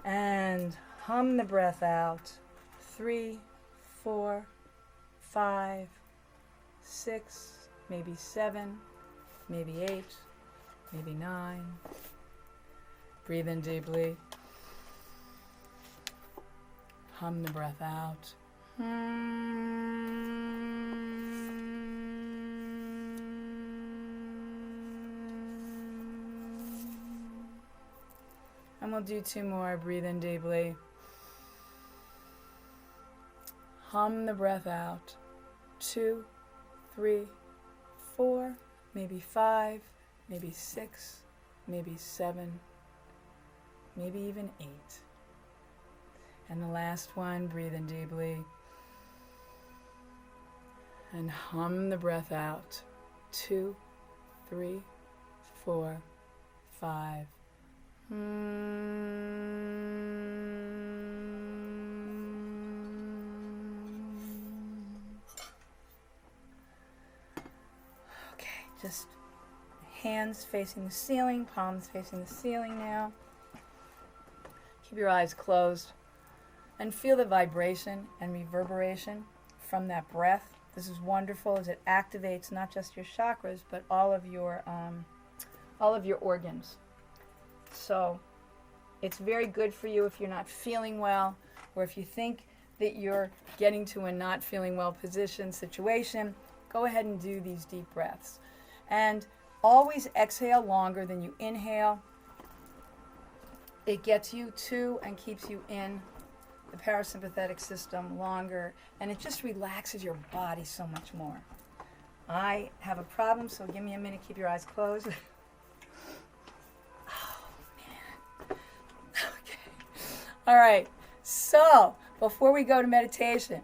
and hum the breath out. 3, 4, 5, 6, maybe 7, maybe 8, maybe 9. Breathe in deeply. Hum the breath out. And we'll do 2 more. Breathe in deeply. Hum the breath out. 2, 3, 4, maybe 5, maybe 6, maybe 7, maybe even 8. And the last one, breathe in deeply. And hum the breath out. 2, 3, 4, 5. Okay, just hands facing the ceiling, palms facing the ceiling now. Keep your eyes closed and feel the vibration and reverberation from that breath. This is wonderful as it activates not just your chakras, but all of your organs. So it's very good for you if you're not feeling well, or if you think that you're getting to a not feeling well situation. Go ahead and do these deep breaths. And always exhale longer than you inhale. It gets you to and keeps you in the parasympathetic system longer, and it just relaxes your body so much more. I have a problem, so give me a minute. Keep your eyes closed. Oh, man. Okay. All right. So, before we go to meditation,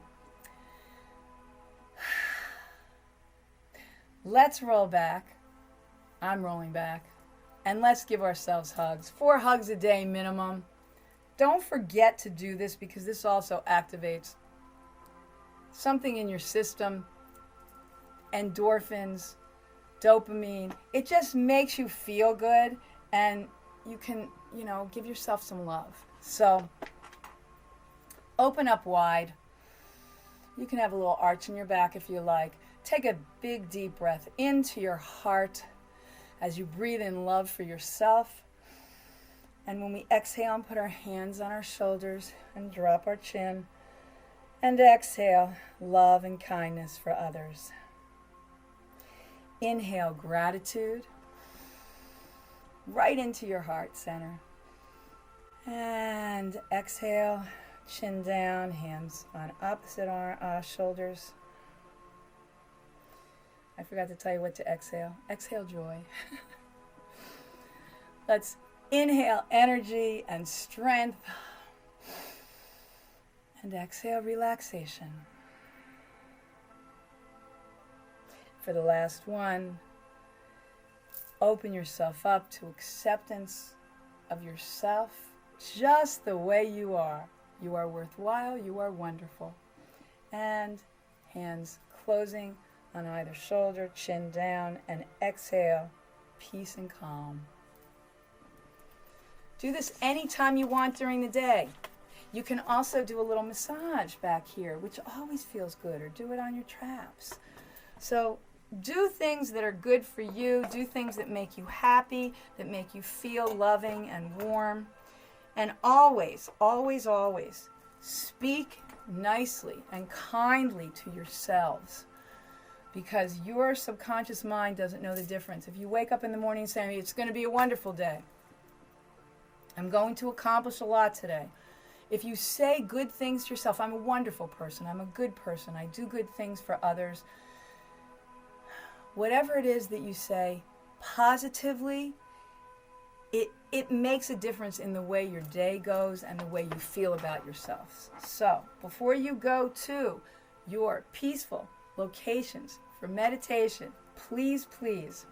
let's roll back. I'm rolling back. And let's give ourselves hugs. 4 hugs a day minimum. Don't forget to do this, because this also activates something in your system. Endorphins, dopamine. It just makes you feel good, and you can, give yourself some love. So open up wide. You can have a little arch in your back if you like. Take a big deep breath into your heart as you breathe in love for yourself. And when we exhale, and put our hands on our shoulders and drop our chin, and exhale love and kindness for others. Inhale gratitude right into your heart center. And exhale, chin down, hands on opposite shoulders. I forgot to tell you what to exhale. Exhale joy. Let's inhale energy and strength. And exhale relaxation. For the last one, open yourself up to acceptance of yourself just the way you are. You are worthwhile, you are wonderful. And hands closing on either shoulder, chin down, and exhale, peace and calm. Do this anytime you want during the day. You can also do a little massage back here, which always feels good, or do it on your traps. So do things that are good for you. Do things that make you happy, that make you feel loving and warm. And always, always, always speak nicely and kindly to yourselves, because your subconscious mind doesn't know the difference. If you wake up in the morning saying, it's going to be a wonderful day, I'm going to accomplish a lot today. If you say good things to yourself, I'm a wonderful person, I'm a good person, I do good things for others. Whatever it is that you say positively, it makes a difference in the way your day goes and the way you feel about yourself. So, before you go to your peaceful locations for meditation, please, please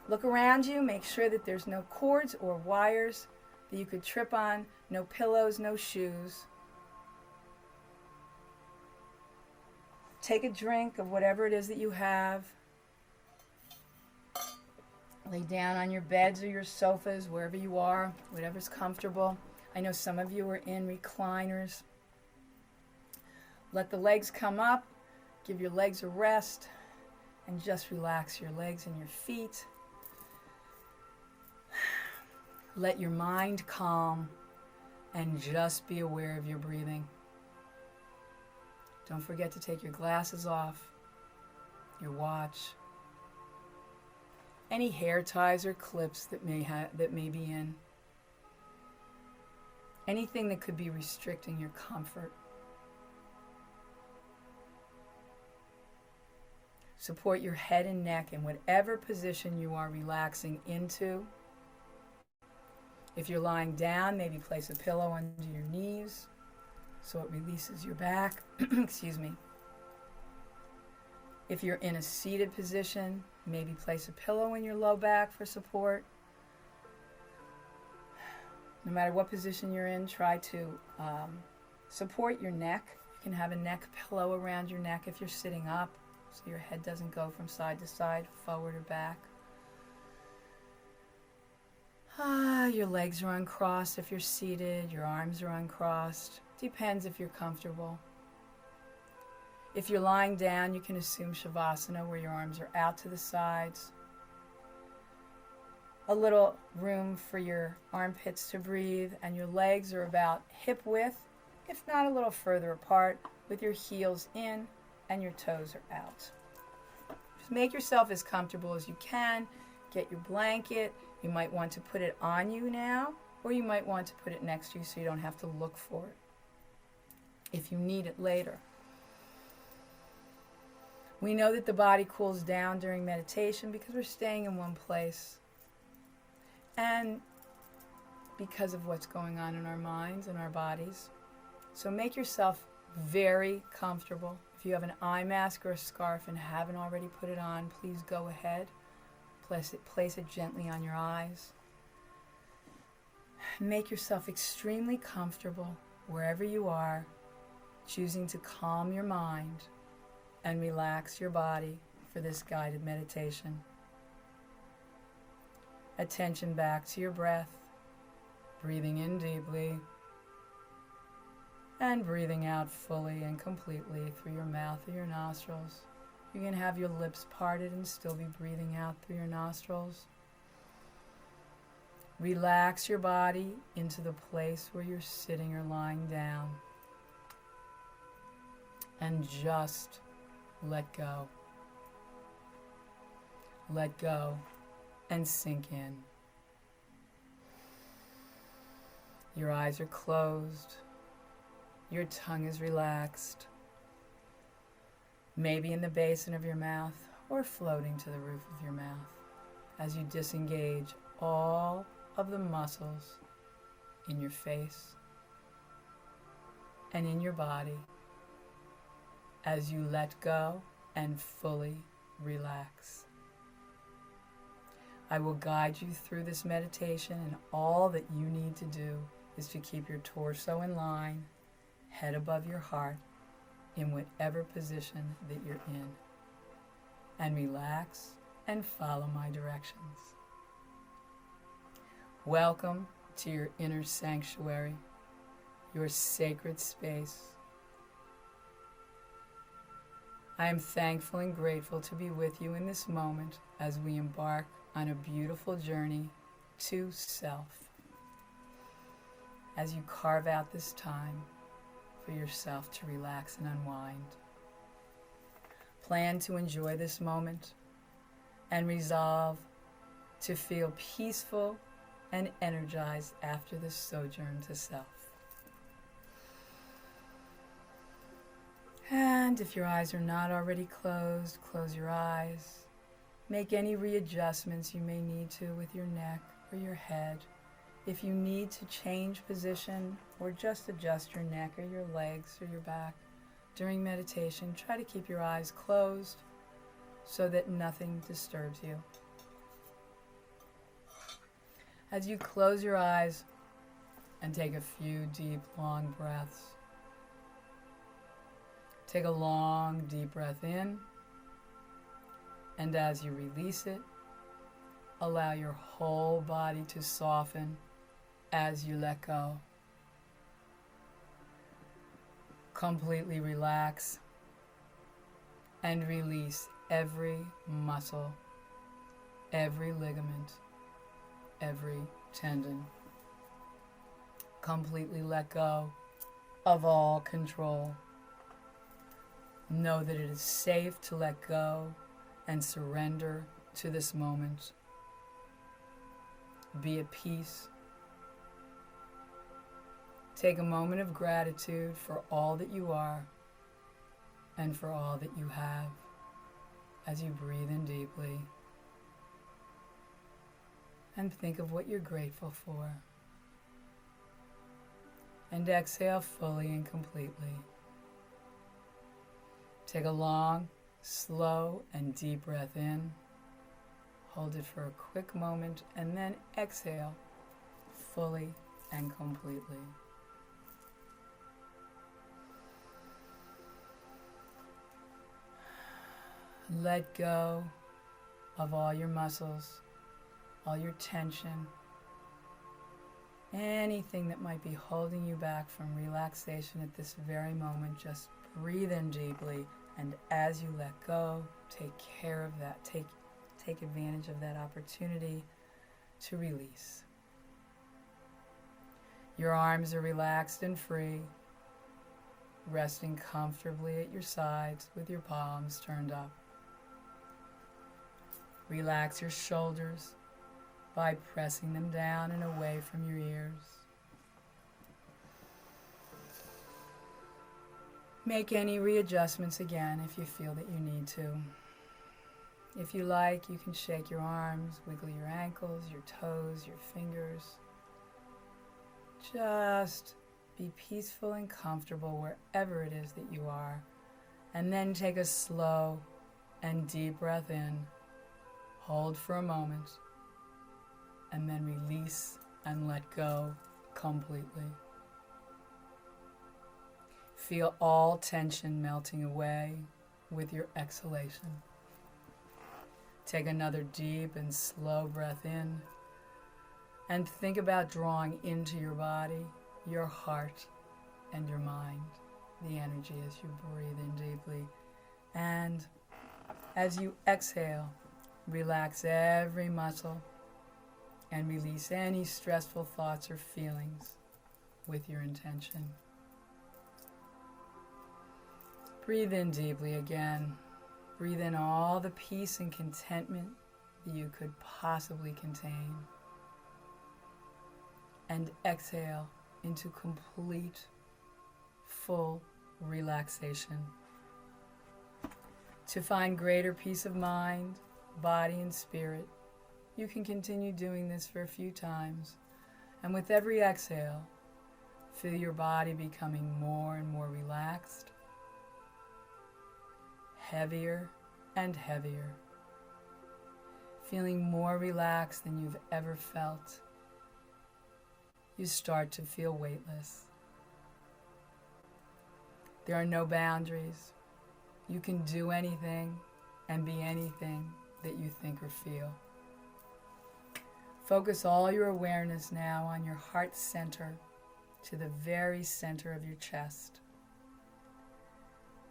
look around you. Make sure that there's no cords or wires that you could trip on, no pillows, no shoes. Take a drink of whatever it is that you have. Lay down on your beds or your sofas, wherever you are, whatever's comfortable. I know some of you are in recliners. Let the legs come up, give your legs a rest, and just relax your legs and your feet. Let your mind calm and just be aware of your breathing. Don't forget to take your glasses off, your watch, any hair ties or clips that may be in. anything that could be restricting your comfort. Support your head and neck in whatever position you are relaxing into. If you're lying down, maybe place a pillow under your knees so it releases your back. Excuse me. If you're in a seated position, maybe place a pillow in your low back for support. No matter what position you're in, try to support your neck. You can have a neck pillow around your neck if you're sitting up, so your head doesn't go from side to side, forward or back. Your legs are uncrossed if you're seated. Your arms are uncrossed. Depends if you're comfortable. If you're lying down, you can assume Shavasana, where your arms are out to the sides. A little room for your armpits to breathe, and your legs are about hip width, if not a little further apart, with your heels in and your toes are out. Just make yourself as comfortable as you can. Get your blanket. You might want to put it on you now, or you might want to put it next to you so you don't have to look for it if you need it later. We know that the body cools down during meditation because we're staying in one place, and because of what's going on in our minds and our bodies. So make yourself very comfortable. If you have an eye mask or a scarf and haven't already put it on, please go ahead. Place it gently on your eyes. Make yourself extremely comfortable wherever you are, choosing to calm your mind and relax your body for this guided meditation. Attention back to your breath, breathing in deeply and breathing out fully and completely through your mouth or your nostrils. You can have your lips parted and still be breathing out through your nostrils. Relax your body into the place where you're sitting or lying down. And just let go. Let go and sink in. Your eyes are closed. Your tongue is relaxed. Maybe in the basin of your mouth or floating to the roof of your mouth as you disengage all of the muscles in your face and in your body as you let go and fully relax. I will guide you through this meditation, and all that you need to do is to keep your torso in line, head above your heart, in whatever position that you're in, and relax and follow my directions. Welcome to your inner sanctuary, your sacred space. I am thankful and grateful to be with you in this moment as we embark on a beautiful journey to self. As you carve out this time for yourself to relax and unwind. Plan to enjoy this moment and resolve to feel peaceful and energized after this sojourn to self. And if your eyes are not already closed, close your eyes. Make any readjustments you may need to with your neck or your head. If you need to change position or just adjust your neck or your legs or your back during meditation, try to keep your eyes closed so that nothing disturbs you. As you close your eyes and take a few deep, long breaths, take a long, deep breath in, and as you release it, allow your whole body to soften as you let go. Completely relax and release every muscle, every ligament, every tendon. Completely let go of all control. Know that it is safe to let go and surrender to this moment. Be at peace. Take a moment of gratitude for all that you are and for all that you have as you breathe in deeply. And think of what you're grateful for. And exhale fully and completely. Take a long, slow, and deep breath in. Hold it for a quick moment and then exhale fully and completely. Let go of all your muscles, all your tension, anything that might be holding you back from relaxation at this very moment. Just breathe in deeply, and as you let go, take care of that. Take advantage of that opportunity to release. Your arms are relaxed and free, resting comfortably at your sides with your palms turned up. Relax your shoulders by pressing them down and away from your ears. Make any readjustments again if you feel that you need to. If you like, you can shake your arms, wiggle your ankles, your toes, your fingers. Just be peaceful and comfortable wherever it is that you are. And then take a slow and deep breath in. Hold for a moment. And then release and let go completely. Feel all tension melting away with your exhalation. Take another deep and slow breath in. And think about drawing into your body, your heart, and your mind, the energy as you breathe in deeply. And as you exhale, relax every muscle and release any stressful thoughts or feelings with your intention. Breathe in deeply again. Breathe in all the peace and contentment that you could possibly contain. And exhale into complete, full relaxation. To find greater peace of mind, body, and spirit, you can continue doing this for a few times. And with every exhale, feel your body becoming more and more relaxed, heavier and heavier, feeling more relaxed than you've ever felt. You start to feel weightless. There are no boundaries. You can do anything and be anything that you think or feel. Focus all your awareness now on your heart center, to the very center of your chest.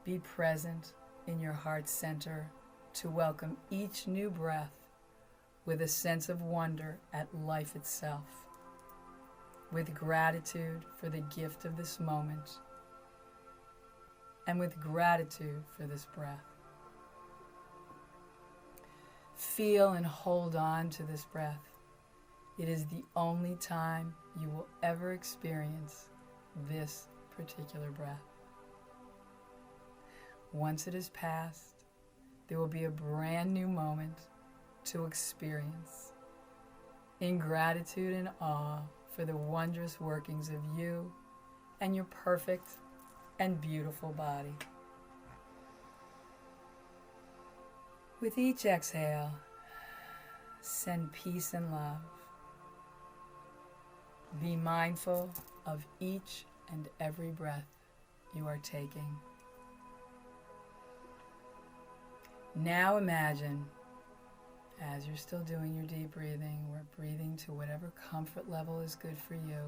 Be present in your heart center to welcome each new breath with a sense of wonder at life itself, with gratitude for the gift of this moment, and with gratitude for this breath. Feel and hold on to this breath. It is the only time you will ever experience this particular breath. Once it is past, there will be a brand new moment to experience in gratitude and awe for the wondrous workings of you and your perfect and beautiful body. With each exhale, send peace and love. Be mindful of each and every breath you are taking. Now imagine, as you're still doing your deep breathing, or breathing to whatever comfort level is good for you,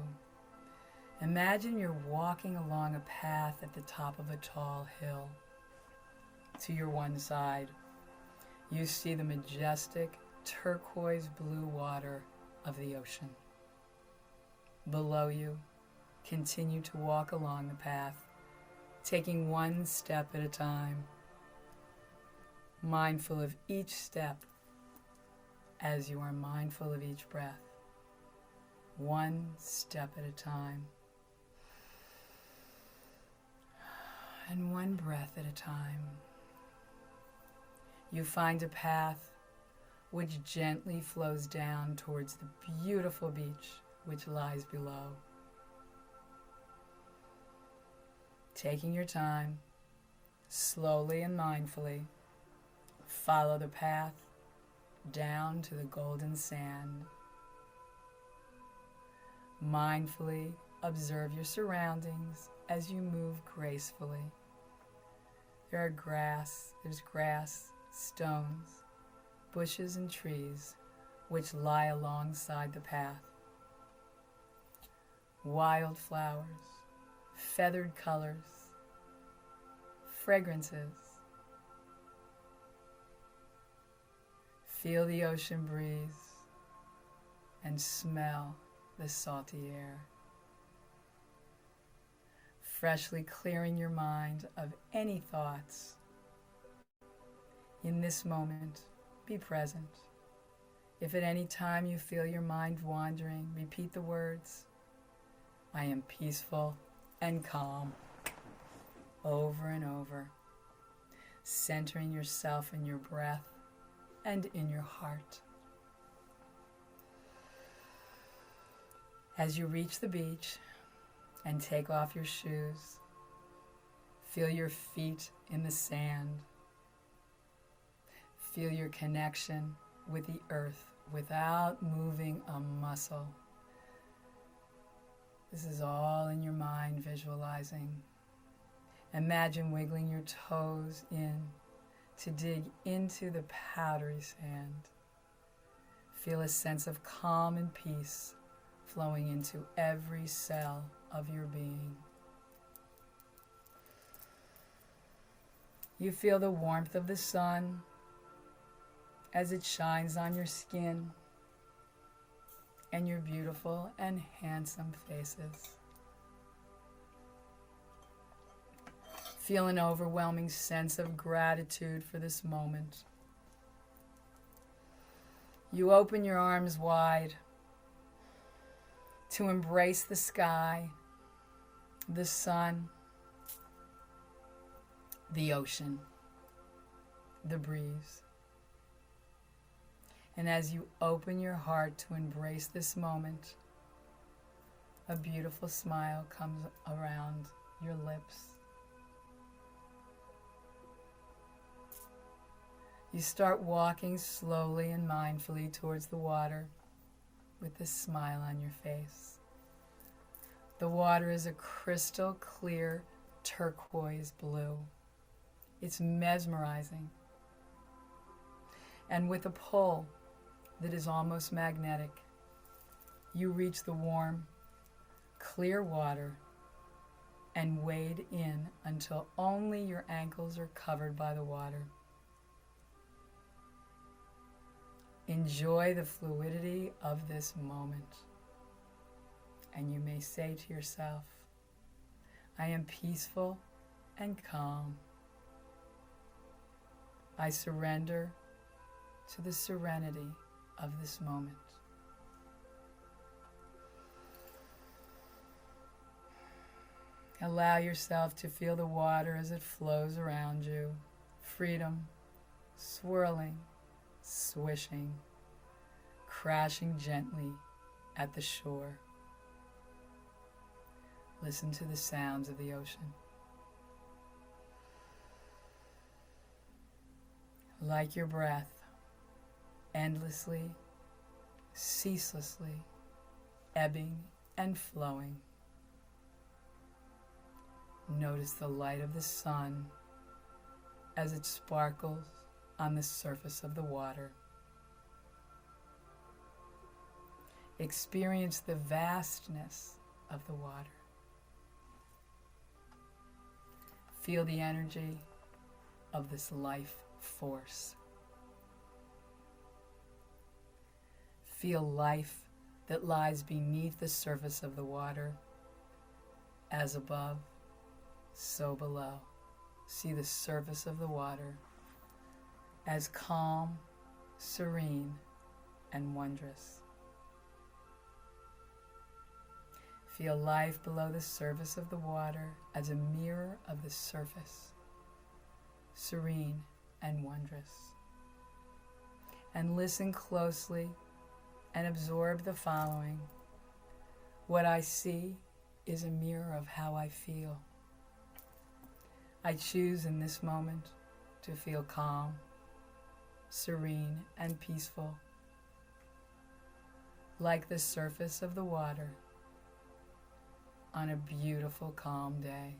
imagine you're walking along a path at the top of a tall hill. To your one side, you see the majestic turquoise blue water of the ocean. Below you, continue to walk along the path, taking one step at a time, mindful of each step as you are mindful of each breath, one step at a time. And one breath at a time, you find a path which gently flows down towards the beautiful beach which lies below. Taking your time, slowly and mindfully, follow the path down to the golden sand. Mindfully observe your surroundings as you move gracefully. There's grass, stones, bushes and trees which lie alongside the path. Wildflowers, feathered colors, fragrances. Feel the ocean breeze and smell the salty air. Freshly clearing your mind of any thoughts. In this moment, be present. If at any time you feel your mind wandering, repeat the words, "I am peaceful and calm," over and over, centering yourself in your breath and in your heart. As you reach the beach and take off your shoes, feel your feet in the sand. Feel your connection with the earth without moving a muscle. This is all in your mind, visualizing. Imagine wiggling your toes in to dig into the powdery sand. Feel a sense of calm and peace flowing into every cell of your being. You feel the warmth of the sun as it shines on your skin and your beautiful and handsome faces. Feel an overwhelming sense of gratitude for this moment. You open your arms wide to embrace the sky, the sun, the ocean, the breeze. And as you open your heart to embrace this moment, a beautiful smile comes around your lips. You start walking slowly and mindfully towards the water with a smile on your face. The water is a crystal clear turquoise blue. It's mesmerizing. And with a pull that is almost magnetic, you reach the warm, clear water and wade in until only your ankles are covered by the water. Enjoy the fluidity of this moment. And you may say to yourself, "I am peaceful and calm. I surrender to the serenity of this moment." Allow yourself to feel the water as it flows around you. Freedom, swirling, swishing, crashing gently at the shore. Listen to the sounds of the ocean. Like your breath, endlessly, ceaselessly, ebbing and flowing. Notice the light of the sun as it sparkles on the surface of the water. Experience the vastness of the water. Feel the energy of this life force. Feel life that lies beneath the surface of the water. As above, so below. See the surface of the water as calm, serene, and wondrous. Feel life below the surface of the water as a mirror of the surface, serene and wondrous. And listen closely and absorb the following. What I see is a mirror of how I feel. I choose in this moment to feel calm, serene, and peaceful, like the surface of the water on a beautiful, calm day.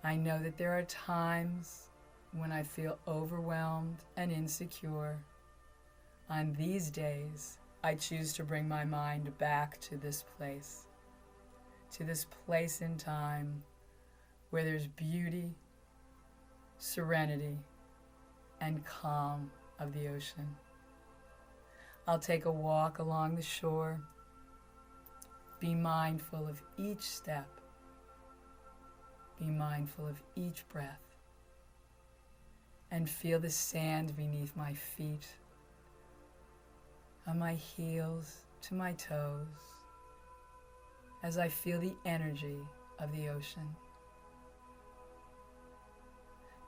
I know that there are times when I feel overwhelmed and insecure. On these days, I choose to bring my mind back to this place in time where there's beauty, serenity, and calm of the ocean. I'll take a walk along the shore, be mindful of each step, be mindful of each breath, and feel the sand beneath my feet, on my heels to my toes, as I feel the energy of the ocean.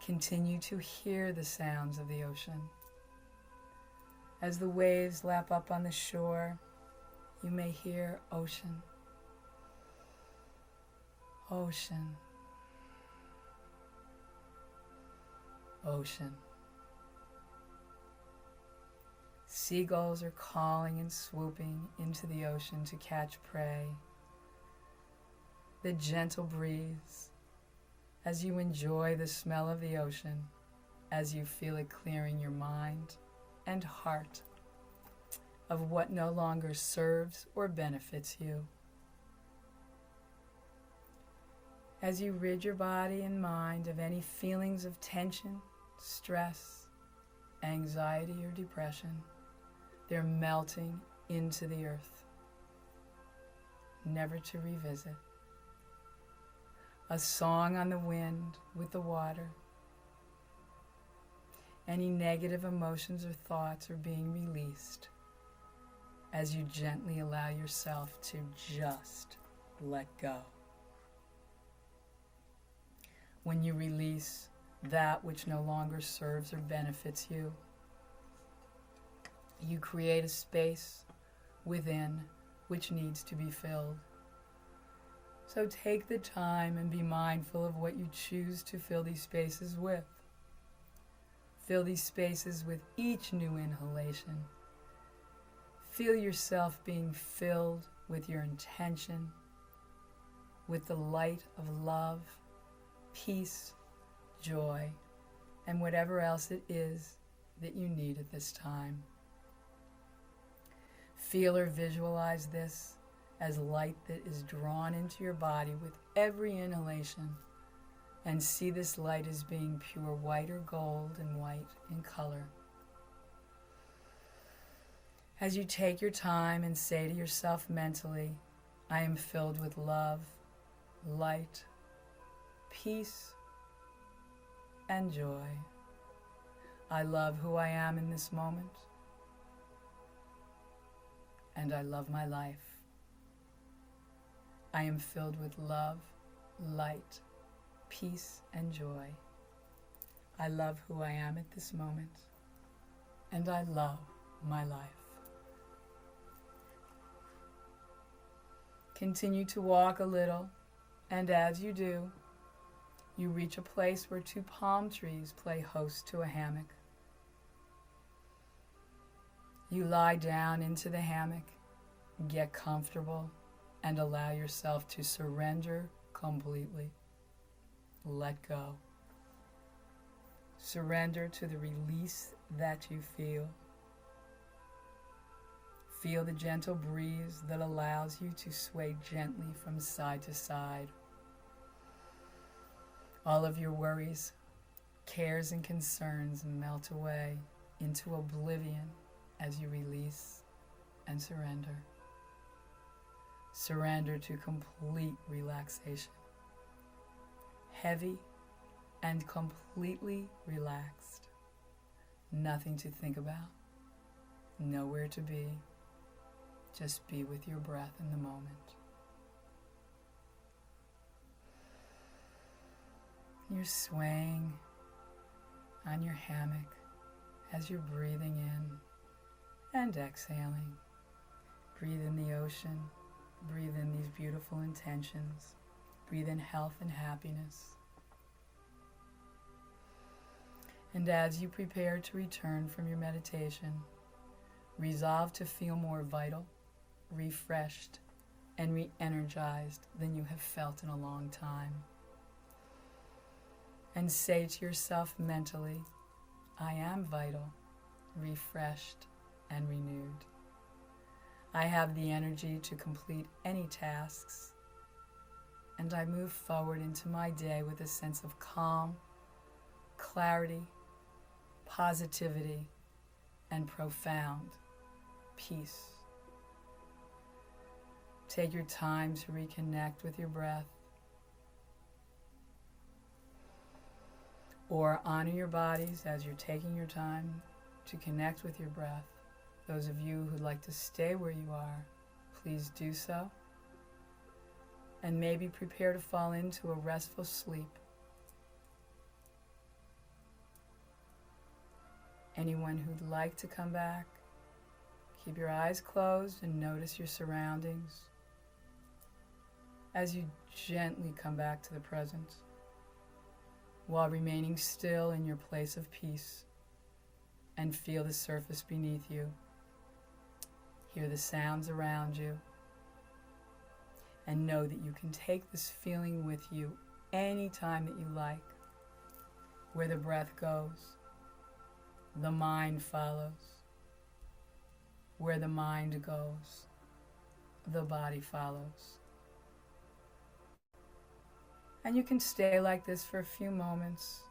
Continue to hear the sounds of the ocean. As the waves lap up on the shore, you may hear ocean, ocean, ocean. Seagulls are calling and swooping into the ocean to catch prey. The gentle breeze as you enjoy the smell of the ocean, as you feel it clearing your mind and heart of what no longer serves or benefits you. As you rid your body and mind of any feelings of tension, stress, anxiety, or depression, they're melting into the earth, never to revisit. A song on the wind with the water. Any negative emotions or thoughts are being released as you gently allow yourself to just let go. When you release that which no longer serves or benefits you, you create a space within which needs to be filled. So take the time and be mindful of what you choose to fill these spaces with. Fill these spaces with each new inhalation. Feel yourself being filled with your intention, with the light of love, peace, joy, and whatever else it is that you need at this time. Feel or visualize this as light that is drawn into your body with every inhalation, and see this light as being pure white or gold and white in color. As you take your time and say to yourself mentally, I am filled with love, light, peace, and joy. I love who I am in this moment, and I love my life. I am filled with love, light, peace, and joy. I love who I am at this moment, and I love my life. Continue to walk a little, and as you do, you reach a place where two palm trees play host to a hammock. You lie down into the hammock, get comfortable, and allow yourself to surrender completely. Let go. Surrender to the release that you feel. Feel the gentle breeze that allows you to sway gently from side to side. All of your worries, cares, and concerns melt away into oblivion as you release and surrender. Surrender to complete relaxation. Heavy and completely relaxed. Nothing to think about. Nowhere to be. Just be with your breath in the moment. You're swaying on your hammock as you're breathing in and exhaling. Breathe in the ocean. Breathe in these beautiful intentions. Breathe in health and happiness. And as you prepare to return from your meditation, resolve to feel more vital, refreshed, and re-energized than you have felt in a long time. And say to yourself mentally, I am vital, refreshed, and renewed. I have the energy to complete any tasks, and I move forward into my day with a sense of calm, clarity, positivity, and profound peace. Take your time to reconnect with your breath, or honor your bodies as you're taking your time to connect with your breath. Those of you who'd like to stay where you are, please do so. And maybe prepare to fall into a restful sleep. Anyone who'd like to come back, keep your eyes closed and notice your surroundings as you gently come back to the present, while remaining still in your place of peace, and feel the surface beneath you. Hear the sounds around you, and know that you can take this feeling with you anytime that you like. Where the breath goes, the mind follows. Where the mind goes, the body follows. And you can stay like this for a few moments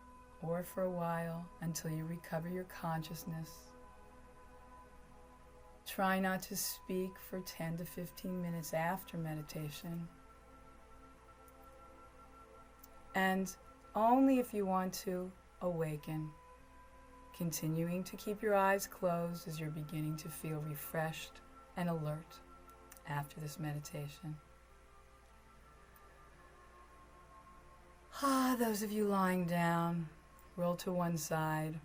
or for a while until you recover your consciousness. Try not to speak for 10 to 15 minutes after meditation. And only if you want to awaken, continuing to keep your eyes closed as you're beginning to feel refreshed and alert after this meditation. Those of you lying down, roll to one side.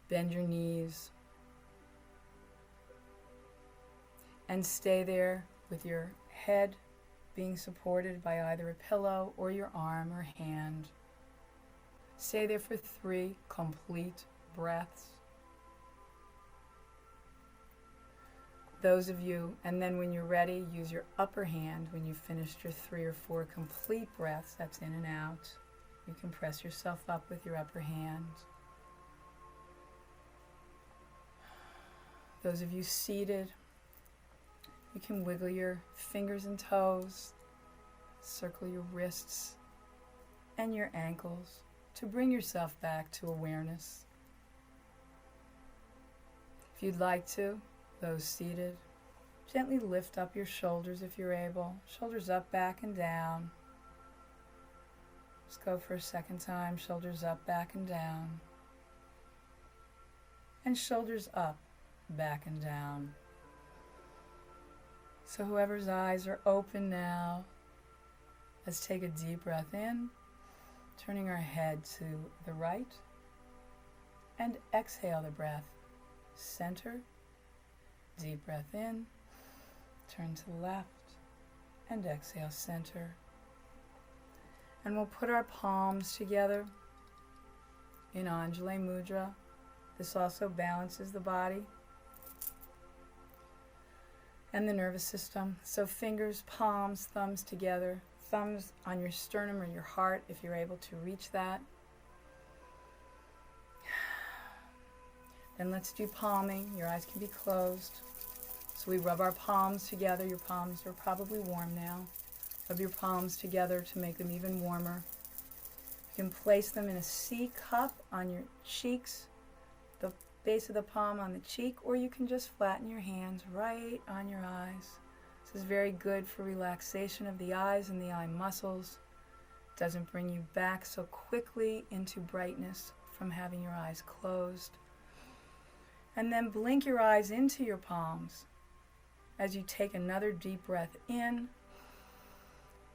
Bend your knees. And stay there with your head being supported by either a pillow or your arm or hand. Stay there for 3 complete breaths. Those of you, and then when you're ready, use your upper hand when you've finished your 3 or 4 complete breaths. That's in and out. You can press yourself up with your upper hand. Those of you seated, you can wiggle your fingers and toes, circle your wrists and your ankles to bring yourself back to awareness. If you'd like to, those seated, gently lift up your shoulders if you're able. Shoulders up, back, and down. Let's go for a second time. Shoulders up, back, and down. And shoulders up, back, and down. So whoever's eyes are open now, let's take a deep breath in, turning our head to the right, and exhale the breath. Center. Deep breath in, turn to the left, and exhale, center. And we'll put our palms together in Anjali Mudra. This also balances the body and the nervous system. So fingers, palms, thumbs together. Thumbs on your sternum or your heart if you're able to reach that. Then let's do palming. Your eyes can be closed. So we rub our palms together. Your palms are probably warm now. Rub your palms together to make them even warmer. You can place them in a C cup on your cheeks, the base of the palm on the cheek, or you can just flatten your hands right on your eyes. This is very good for relaxation of the eyes and the eye muscles. It doesn't bring you back so quickly into brightness from having your eyes closed. And then blink your eyes into your palms as you take another deep breath in.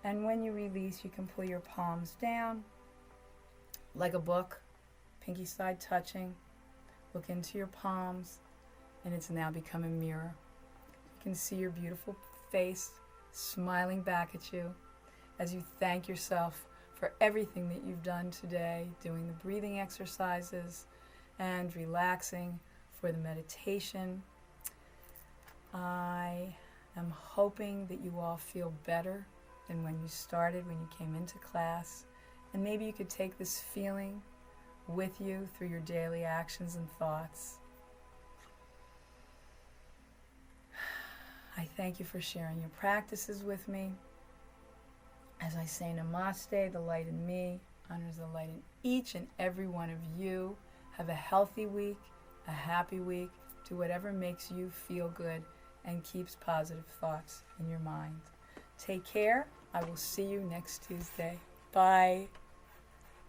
And when you release, you can pull your palms down like a book, pinky side touching. Look into your palms, and it's now become a mirror. You can see your beautiful face smiling back at you as you thank yourself for everything that you've done today, doing the breathing exercises and relaxing for the meditation. I am hoping that you all feel better than when you started, when you came into class. And maybe you could take this feeling with you through your daily actions and thoughts. I thank you for sharing your practices with me. As I say namaste, the light in me honors the light in each and every one of you. Have a healthy week, a happy week. Do whatever makes you feel good and keeps positive thoughts in your mind. Take care. I will see you next Tuesday. Bye.